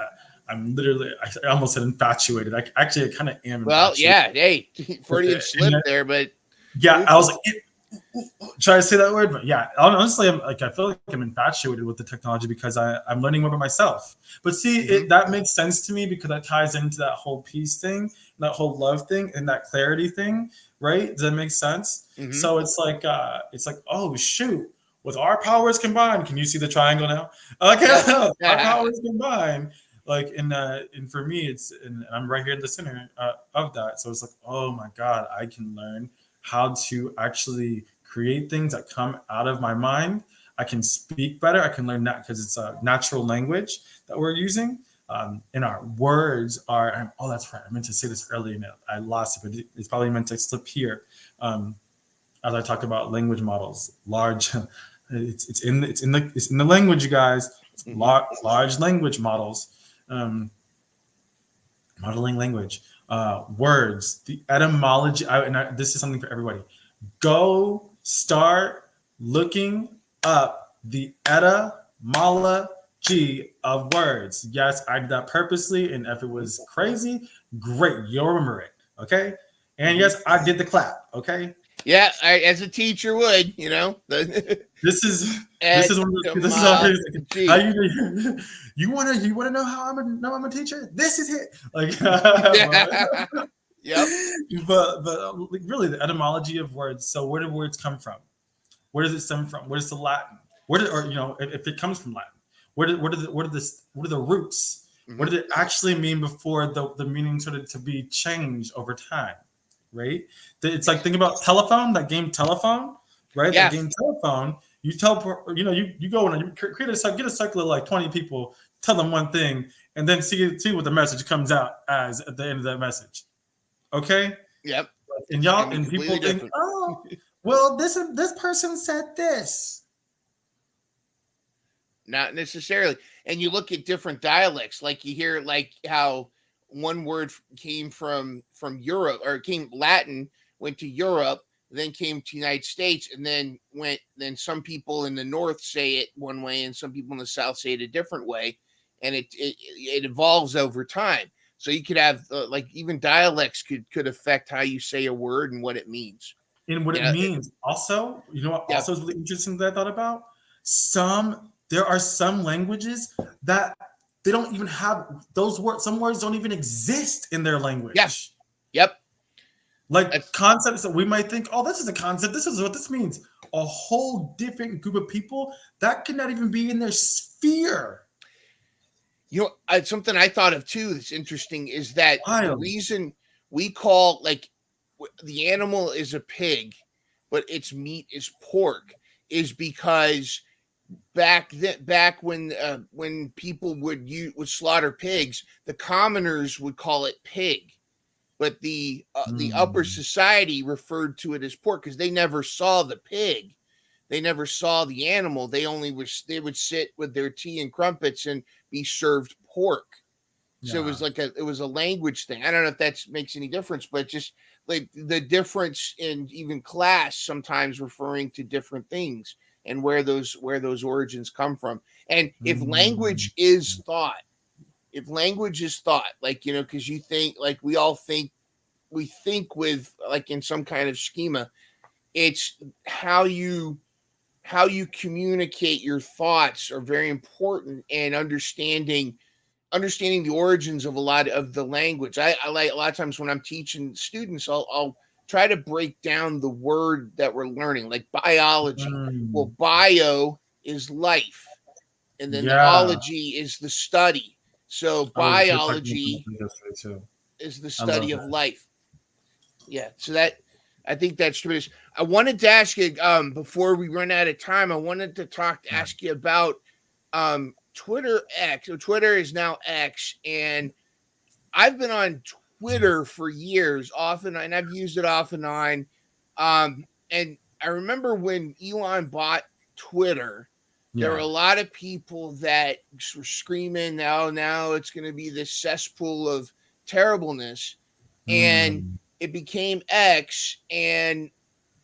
I'm literally, I almost said infatuated. I kind of am. Well, yeah, hey, Freudian slip there, but yeah, I was like. Try to say that word, but yeah, honestly, I feel like I'm infatuated with the technology because I'm learning more about myself. But see, that makes sense to me because that ties into that whole peace thing, that whole love thing, and that clarity thing, right? Does that make sense? So it's like, oh shoot, with our powers combined, can you see the triangle now? Okay, our powers combined, and for me, and I'm right here in the center of that. So it's like, oh my God, I can learn how to actually create things that come out of my mind. I can speak better. I can learn that because it's a natural language that we're using. And our words are, oh, that's right. I meant to say this earlier and I lost it, but it's probably meant to slip here. As I talked about language models, it's in the language, you guys. It's large language models, modeling language. Words, the etymology, this is something for everybody. Go start looking up the etymology of words. Yes, I did that purposely, and if it was crazy, great, you'll remember it, okay? And yes, I did the clap, okay? Yeah, as a teacher would, This is one of the, how you want to know how I'm a teacher? This is it. Yep. But really, the etymology of words. So where do words come from? Where does it stem from? Where is the Latin? If it comes from Latin, what are the roots? What did it actually mean before the meaning started to be changed over time? Right? It's like, think about telephone, that game Telephone, right? Yeah. That game Telephone. You you go and you get a circle of like 20 people, tell them one thing, and then see what the message comes out as at the end of that message. Okay. Yep. And people think, oh, well, this person said this. Not necessarily. And you look at different dialects, like you hear how one word came from Europe, or came Latin, went to Europe, then came to the United States, and then some people in the north say it one way and some people in the south say it a different way, and it evolves over time. So you could have even dialects could affect how you say a word and what it means. And what it means. Also, what also is really interesting that I thought about? There are some languages that they don't even have those words. Some words don't even exist in their language. Yeah. Yep. Like concepts that we might think, oh, this is a concept. This is what this means. A whole different group of people that could not even be in their sphere. Something I thought of too that's interesting is that the reason we call like the animal is a pig, but its meat is pork, is because back when people would slaughter pigs, the commoners would call it pig, but the upper society referred to it as pork because they never saw the pig, they never saw the animal. They would sit with their tea and crumpets and be served pork. So it was a language thing. I don't know if that makes any difference, but just like the difference in even class sometimes referring to different things and where those origins come from. And if language is thought, like, you know, because you think like we think with like in some kind of schema, it's how you communicate your thoughts are very important, and understanding the origins of a lot of the language. I like a lot of times when I'm teaching students, I'll try to break down the word that we're learning, like biology. Well, bio is life, and then the ology is the study. So biology is the study of life. Yeah. So that, I think that's tremendous. I wanted to ask you, before we run out of time, I wanted to ask you about Twitter X. So Twitter is now X, and I've been on Twitter for years, and I've used it off and on. And I remember when Elon bought Twitter, there were a lot of people that were screaming, now it's going to be this cesspool of terribleness. And it became X, and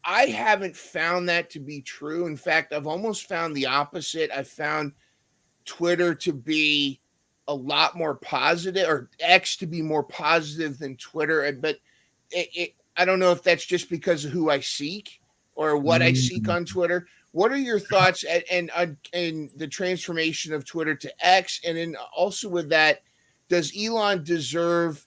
I haven't found that to be true. In fact, I've almost found the opposite. I found Twitter to be a lot more positive, or X to be more positive than Twitter. But I don't know if that's just because of who I seek or what I seek on Twitter. What are your thoughts and the transformation of Twitter to X? And then also with that, does Elon deserve,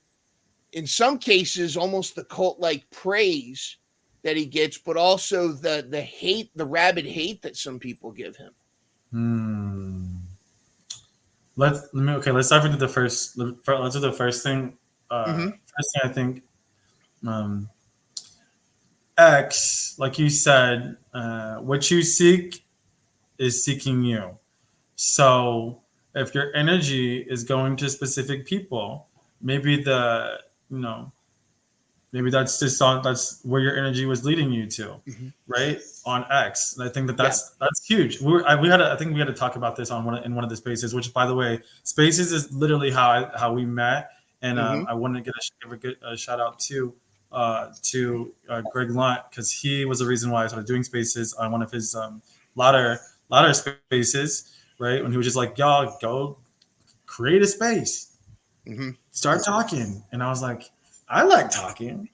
in some cases, almost the cult-like praise that he gets, but also the hate, the rabid hate that some people give him? Let's dive into the first. Let's do the first thing. First thing, I think, X, like you said, what you seek is seeking you. So if your energy is going to specific people, maybe that's where your energy was leading you to, right? On X. And I think that's huge. We had to talk about this in one of the spaces, which, by the way, spaces is literally how we met. And I want to give a shout out to Greg Lunt, because he was the reason why I started doing spaces on one of his ladder spaces, right? When he was just like, y'all go create a space, start talking. And I was like, I like talking.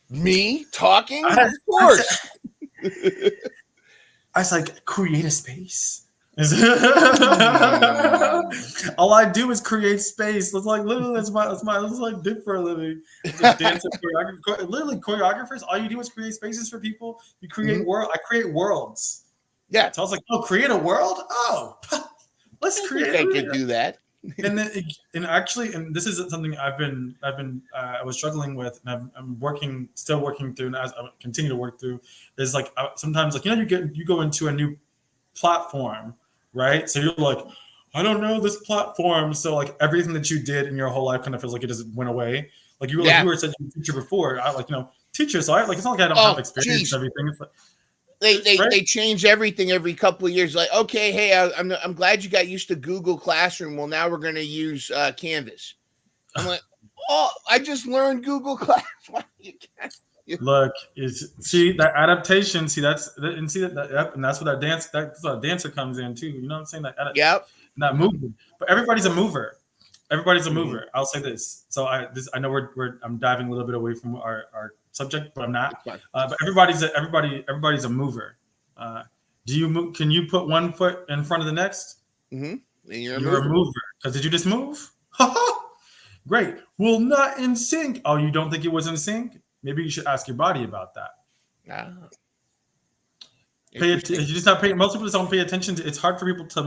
Me talking? Of course. I was like, create a space. All I do is create space. It's like literally that's like did for a living. Dancer, literally choreographers. All you do is create spaces for people. You create I create worlds. Yeah. So I was like, oh, create a world? Oh, let's create. I could do that. And then, and this is something I was struggling with, and I'm still working through, and as I continue to work through, is like sometimes, like, you know, you go into a new platform, right? So you're like, I don't know this platform, so like everything that you did in your whole life kind of feels like it just went away. Like you were such a teacher before, teacher, so it's not like I don't have experience and everything. It's like, They change everything every couple of years. Like, okay, hey, I'm glad you got used to Google Classroom. Well, now we're going to use Canvas. I'm like, oh, I just learned Google Classroom. Look, see that adaptation. See that's what that dancer comes in too. You know what I'm saying? That movement. But everybody's a mover. Everybody's a mover. I'll say this. So I know I'm diving a little bit away from our subject, but I'm not. But everybody's a mover. Can you put one foot in front of the next? You're a mover. Because did you just move? Great. Well, not in sync. Oh, you don't think it was in sync? Maybe you should ask your body about that. Interesting. You just not paying. Most people just don't pay attention to. It's hard for people to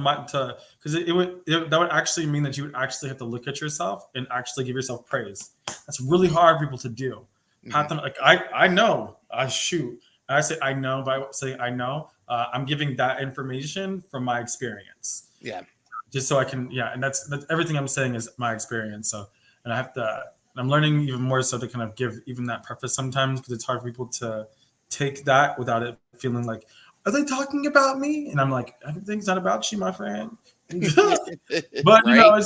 because that would actually mean that you would actually have to look at yourself and actually give yourself praise. That's really hard for people to do. Pat them like I know. I shoot. I say I know by saying I know. I'm giving that information from my experience. Yeah. Just so I can and that's everything I'm saying is my experience. So and I have to. I'm learning even more so to kind of give even that preface sometimes because it's hard for people to take that without it feeling like, are they talking about me? And I'm like, everything's not about you, my friend. But right?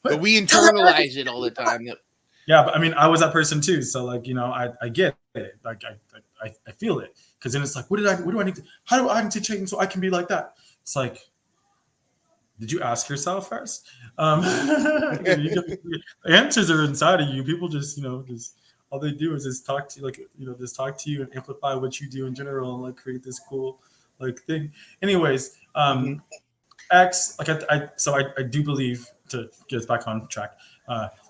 But we internalize it all the time. Yeah, but I mean, I was that person too. So like, I get it. Like I feel it. Because then it's like, what do I need to, how do I need to change so I can be like that? It's like, did you ask yourself first? The answers are inside of you. People just all they do is just talk to you, just talk to you and amplify what you do in general and like create this cool like thing. Anyways, X, like I do believe, to get us back on track.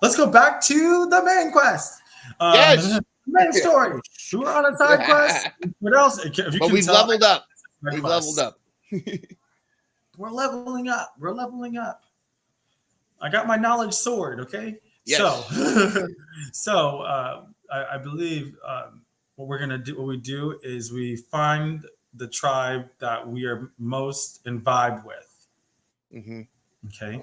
Let's go back to the main quest. Yes. Main story. We were on a side quest. What else? But we've leveled up. We've leveled up. We're leveling up. We're leveling up. I got my knowledge sword. Okay. Yes. So I believe what we're gonna do. What we do is we find the tribe that we are most in vibe with. Okay.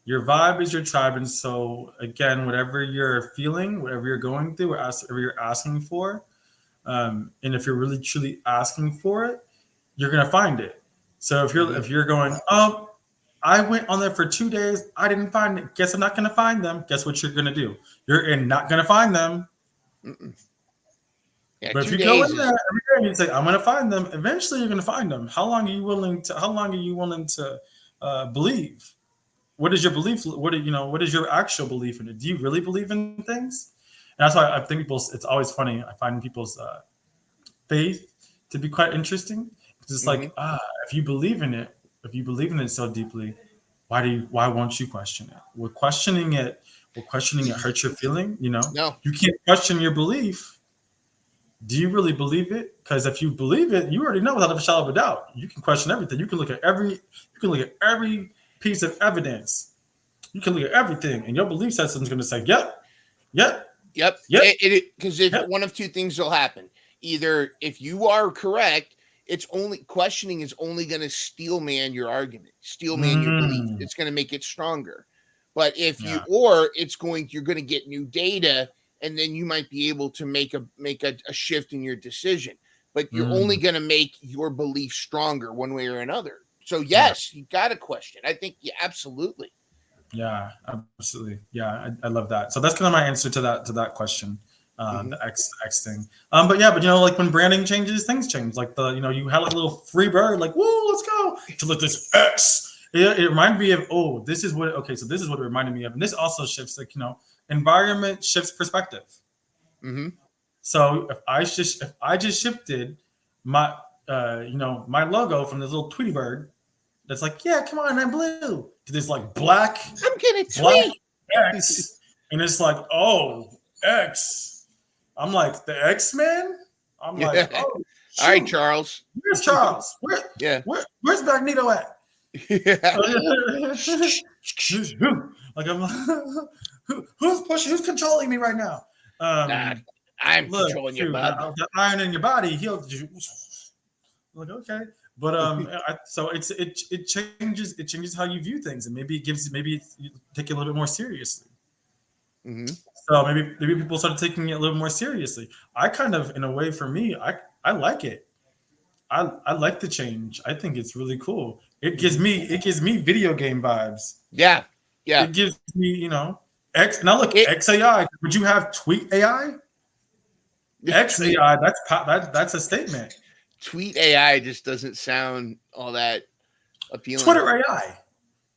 Your vibe is your tribe, and so again, whatever you're feeling, whatever you're going through, whatever you're asking for, and if you're really truly asking for it, you're gonna find it. So if you're going, oh, I went on there for 2 days, I didn't find it. Guess I'm not gonna find them. Guess what you're gonna do? You're not gonna find them. Yeah, but if you go in there every day and you say, I'm gonna find them, eventually you're gonna find them. How long are you willing to believe? What is your belief? What is your actual belief in it? Do you really believe in things? And that's why I think it's always funny. I find people's faith to be quite interesting. It's like, if you believe in it so deeply, why won't you question it? Will questioning it hurt your feeling? No. You can't question your belief. Do you really believe it? Because if you believe it, you already know without a shadow of a doubt. You can question everything. You can look at every piece of evidence. You can look at everything, and your belief system is going to say, yep. Because one of two things will happen. Either if you are correct, questioning is only going to steel man your argument, steel man your belief. It's going to make it stronger. But if you're going to get new data, and then you might be able to make a shift in your decision. But you're only going to make your belief stronger one way or another. So yes, you got to question. I think absolutely. Yeah, absolutely. Yeah, I love that. So that's kind of my answer to that question. The X thing. But like when branding changes, things change. Like you had like a little free bird, like, whoa, let's go to look this X. It reminded me of, so this is what it reminded me of. And this also shifts, like, environment shifts perspective. So if I just shifted my my logo from this little Tweety bird that's like, yeah, come on, I'm blue, to this like black, I'm gonna tweet X, and it's like, oh, X. I'm like, the X-Men? I'm like, oh, all right, Charles. Where's Charles? Where's Magneto at? Like, I'm like, who's controlling me right now? I'm controlling your body. The iron in your body, he'll like, okay. But so it changes how you view things, and maybe you take it a little bit more seriously. So maybe people started taking it a little more seriously. I kind of, in a way, for me, I like it. I like the change. I think it's really cool. It gives me video game vibes. Yeah. It gives me, X. Now look, XAI. Would you have Tweet AI? XAI. That's a statement. Tweet AI just doesn't sound all that appealing. Twitter AI.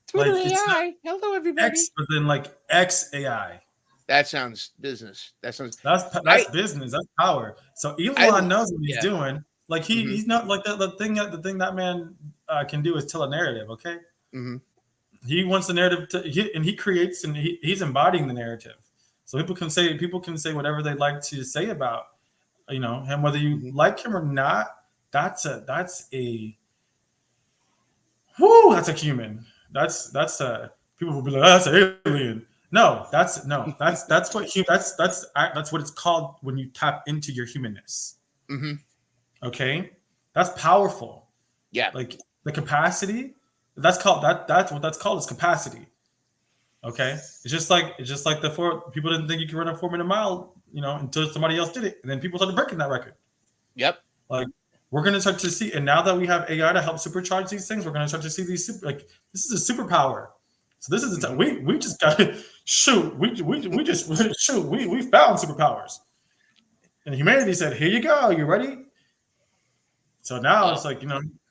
Twitter AI. Hello, everybody. X, but then like XAI. That sounds business. That's business. That's power. So Elon knows what he's doing. Like he's not like the thing that man can do is tell a narrative. Okay. He wants the narrative and he creates, and he's embodying the narrative. So people can say whatever they like to say about him, whether you like him or not. that's a human. That's a people will be like, oh, that's an alien. That's what that's what it's called when you tap into your humanness. Mm-hmm. Okay, that's powerful. Yeah. Like the capacity, that's what that's called is capacity. Okay, it's just like the four people didn't think you could run a 4 minute mile, until somebody else did it, and then people started breaking that record. Yep. Like we're gonna start to see, and now that we have AI to help supercharge these things, we're gonna start to see these like this is a superpower. So this is the time we just got to shoot. We just shoot. We found superpowers, and humanity said, "Here you go. You ready?" So now Wow. it's like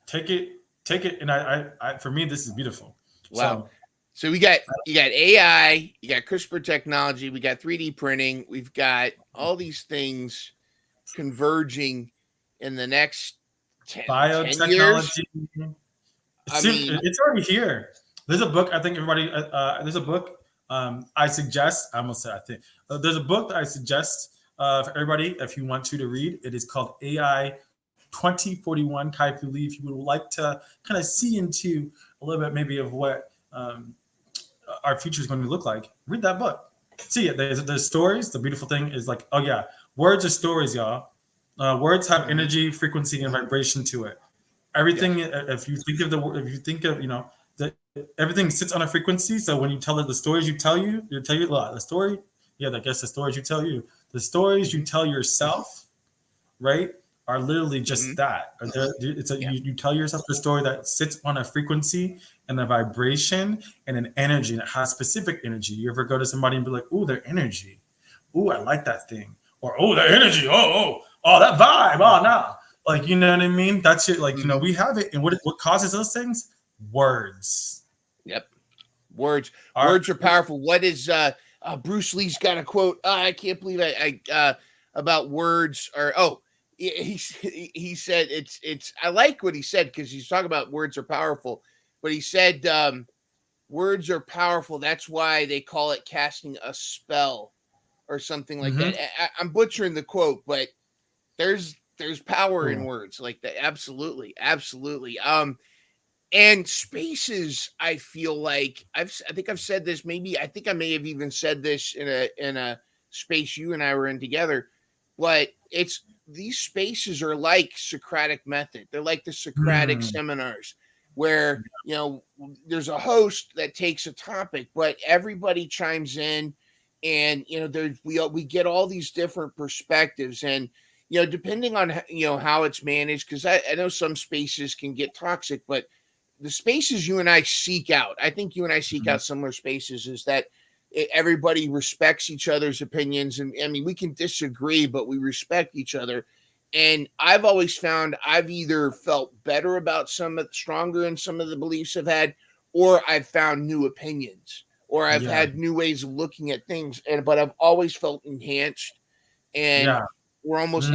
take it, and I for me this is beautiful. Wow. So So you got AI, you got CRISPR technology, we got 3D printing, we've got all these things converging in the next 10 years. biotechnology, I mean, it's already here. There's a book I think everybody. There's a book I suggest. I almost said I think there's a book that I suggest for everybody if you want to read. It is called AI 2041. Kai, if you would like to kind of see into a little bit maybe of what our future is going to look like, read that book. See it. There's stories. The beautiful thing is like, oh yeah, words are stories, y'all. Words have energy, frequency, and vibration to it. Everything. yeah, If you think of that everything sits on a frequency. So when you tell it the stories you tell you a lot. The story, yeah, I guess the stories you tell you, the stories you tell yourself, right, are literally just that. yeah, You tell yourself the story that sits on a frequency and a vibration and an energy, and it has specific energy. You ever go to somebody and be like, "Ooh, their energy. Ooh, I like that thing," or "Oh, their energy. Oh, that vibe. Oh, no." Like you know what I mean? That's it. Like mm-hmm. we have it, and what causes those things? Words. Yep. Words Our words are powerful. What is Bruce Lee's got a quote? I can't believe I about words or he said it's I like what he said because he's talking about words are powerful, but he said words are powerful. That's why they call it casting a spell or something like that. mm-hmm. I'm butchering the quote, but there's power in Cool. words like that. Absolutely, absolutely. And spaces, I feel like I think I've said this. Maybe I think I may have even said this in a space you and I were in together. But it's these spaces are like Socratic method. They're like the Socratic Mm. seminars where there's a host that takes a topic, but everybody chimes in, and we get all these different perspectives, and depending on how it's managed, because I know some spaces can get toxic, but the spaces you and I seek out, I think you and I seek Mhm. out similar spaces, is that everybody respects each other's opinions. And I mean, we can disagree, but we respect each other. And I've always found I've either felt better about stronger in some of the beliefs I've had, or I've found new opinions, or I've Yeah. had new ways of looking at things. But I've always felt enhanced. And Yeah. it's Mm. almost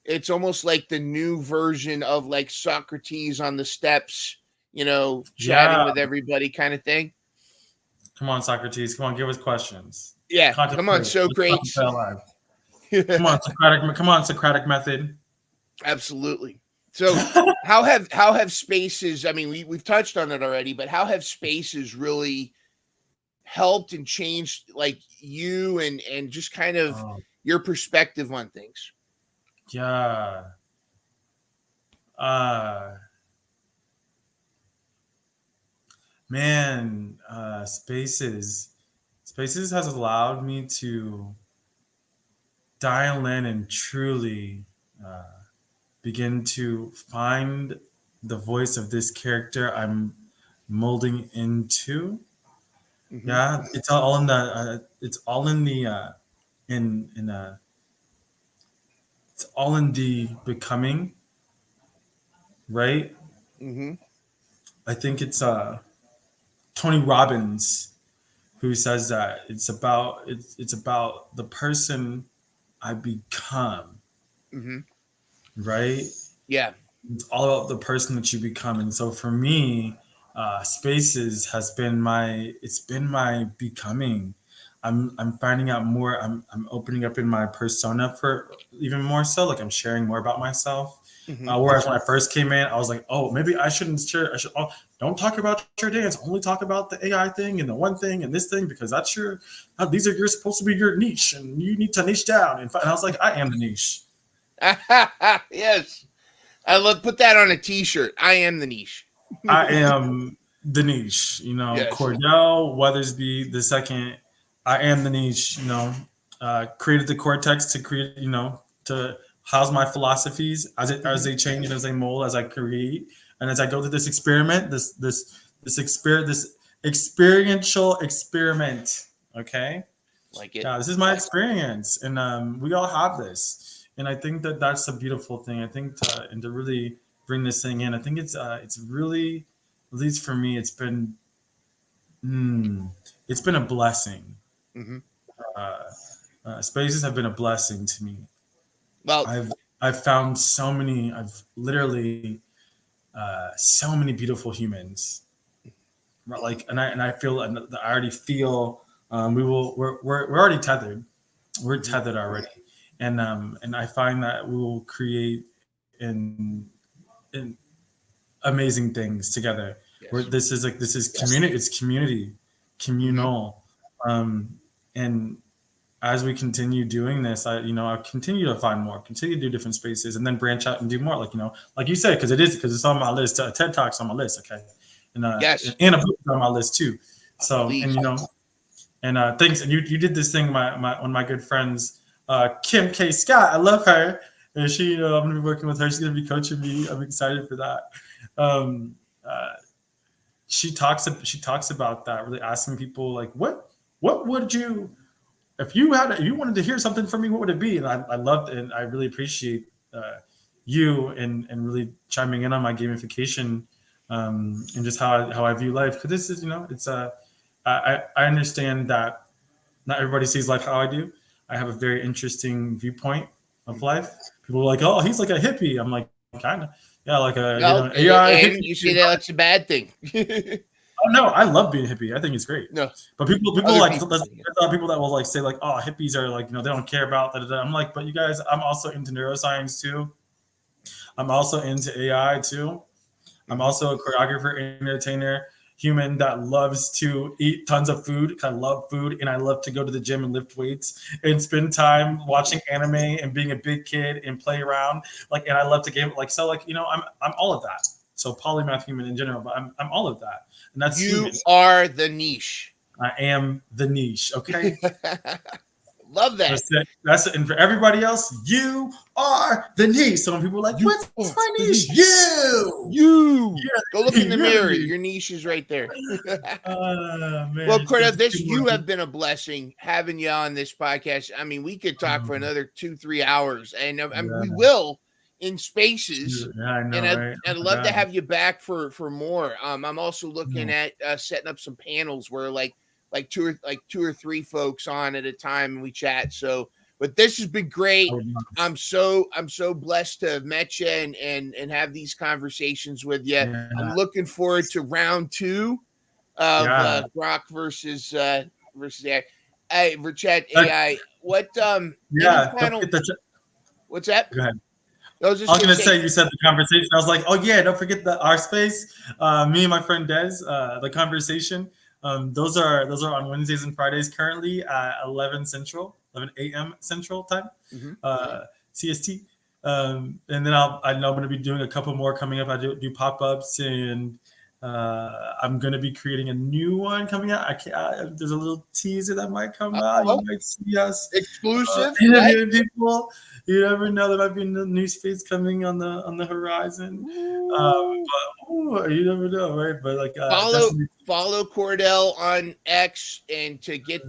it's almost like the new version of like Socrates on the steps, chatting Yeah. with everybody kind of thing. Come on, Socrates. Come on, give us questions. Yeah. Come on, Contemplate. Let's Socrates. contemplate our life. Come on, Socratic method. Absolutely. So how have spaces, I mean, we've touched on it already, but how have spaces really helped and changed like you and just kind of Oh, your perspective on things? yeah. Uh Man, Spaces has allowed me to dial in and truly uh, begin to find the voice of this character I'm molding into. Mm-hmm. Yeah, it's all in the. It's all in the. In It's all in the becoming, right? Mm-hmm. I think it's Tony Robbins who says that it's about the person I become, Mm-hmm. right? Yeah. It's all about the person that you become. And so for me, Spaces has been my becoming. I'm finding out more. I'm opening up in my persona for even more so. Like I'm sharing more about myself. Mm-hmm. Whereas when I first came in, I was like, oh, maybe I shouldn't share. I should don't talk about your dance. Only talk about the AI thing and the one thing and this thing because that's your. These are you're supposed to be your niche and you need to niche down. And I was like, I am the niche. Yes, I love put that on a T-shirt. I am the niche. I am the niche. Yes. Cordell Weathersbee II. I am the niche. Created the cortex to create. To house my philosophies as they change and as they mold as I create and as I go through this experiment. This experiential experiment. Okay. Like it. Yeah, this is my experience, and we all have this, and I think that that's a beautiful thing. I think and to really bring this thing in, I think it's really, at least for me, it's been a blessing. Mm-hmm. Spaces have been a blessing to me. Well, I've found so many. I've literally so many beautiful humans. Right, like, and I feel, and I already feel. We're already tethered. We're tethered already, and I find that we will create in amazing things together. yes. Where this is community. It's community, communal, and as we continue doing this, I continue to find more, continue to do different spaces, and then branch out and do more. Like you said, because it's on my list. TED Talks on my list. Okay, and Yes. and a book on my list too. So Please. and thanks. And you did this thing. My one of my good friends, Kim K. Scott. I love her, and she. I'm gonna be working with her. She's gonna be coaching me. I'm excited for that. Um, she talks about that. Really asking people like, what would you, if you wanted to hear something from me, what would it be? And I loved it, and I really appreciate you and really chiming in on my gamification and just how I view life. Because this is it's I understand that not everybody sees life how I do. I have a very interesting viewpoint of life. People are like, oh, he's like a hippie. I'm like, kind of. Yeah, like a AI and hippie. you say that's a bad thing. Oh no, I love being a hippie. I think it's great. No, but people Other like people- there's people that will like say like, oh, hippies are like they don't care about that. I'm like, but you guys, I'm also into neuroscience too. I'm also into AI too. I'm also a choreographer, entertainer, human that loves to eat tons of food. I love food, and I love to go to the gym and lift weights and spend time watching anime and being a big kid and play around. And I love to game. I'm all of that. So polymath human in general, but I'm all of that, and that's you human. are the niche. I am the niche. Okay. Love that. That's it. And for everybody else, you are the niche. Some people are like, what's my niche? You. Go look in the You're mirror. the- Your niche is right there. Man, Well, Cordell, it's you have been a blessing having you on this podcast. I mean, we could talk for another 2-3 hours, and we will in spaces. Yeah, I know, And right? I'd love to have you back for more. I'm also looking at setting up some panels where like two or three folks on at a time and we chat. So, but this has been great. I'm so blessed to have met you and have these conversations with you. Yeah. I'm looking forward to round 2 of Brock versus AI. Hey, Verchet AI. What Final, what's that? Go ahead. I was going to say, you said the conversation. I was like, oh yeah, don't forget our space. Me and my friend Des, the conversation. Those are on Wednesdays and Fridays currently at 11 a.m. Central time, CST. And then I know I'm going to be doing a couple more coming up. I do pop-ups, and I'm going to be creating a new one coming out. There's a little teaser that might come out. You might see us exclusive. Interviewing people. You never know. There might be a new space coming on the horizon. But you never know, right? But follow Cordell on X and to get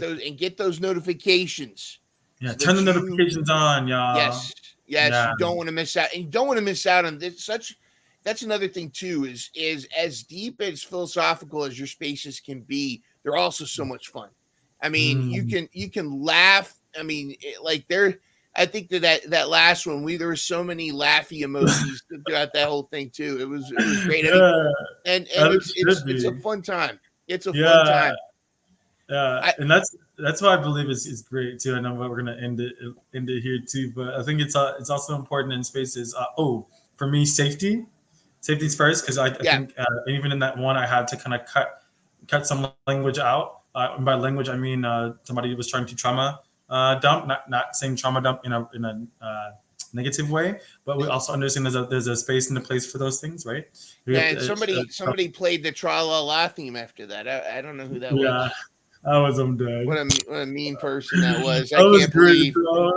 those notifications. Yeah, turn the notifications on, y'all. Yes. You don't want to miss out, and you don't want to miss out on this. That's another thing too. Is as deep as philosophical as your spaces can be, they're also so much fun. I mean, you can laugh. I mean, I think that last one, there were so many laughy emojis throughout that whole thing too. It was great. Yeah, and it's a fun time. It's a fun time. And that's what I believe is great too. I know we're gonna end it here too, but I think it's also important in spaces. For me, safety's first because I Yeah. think even in that one I had to kind of cut some language out. And by language I mean somebody was trying to trauma dump, not saying trauma dump in a negative way, but we also understand there's a space and a place for those things, right? Yeah, and somebody played the Tra La La theme after that. I don't know who that was. Yeah, I'm dead. What a mean person that was. I That was can't great, believe. bro.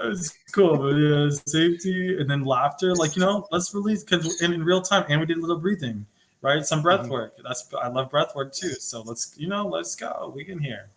It was cool, but yeah, safety and then laughter. Like let's release because in real time, and we did a little breathing, right? Some breath work. I love breath work too. So let's go. We can hear.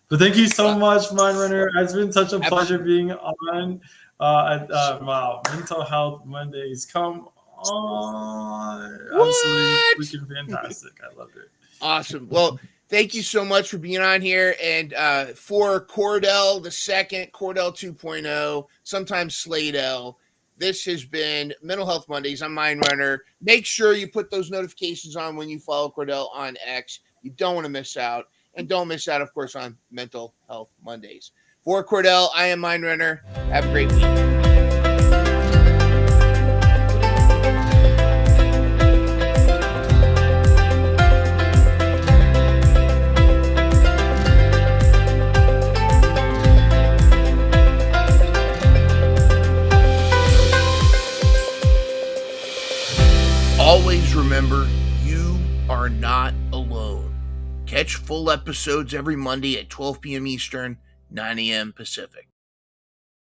But thank you so much, Mind Runner. It's been such a pleasure being on. Wow, Mental Health Mondays. Come on, absolutely freaking fantastic. I love it. Awesome. Well, thank you so much for being on here. And for Cordell the second, Cordell 2.0, sometimes Slade-L, this has been Mental Health Mondays. I'm Mind Runner. Make sure you put those notifications on when you follow Cordell on X. You don't want to miss out. And don't miss out, of course, on Mental Health Mondays. For Cordell, I am Mind Runner. Have a great week. Always remember, you are not alone. Catch full episodes every Monday at 12 p.m. Eastern, 9 a.m. Pacific.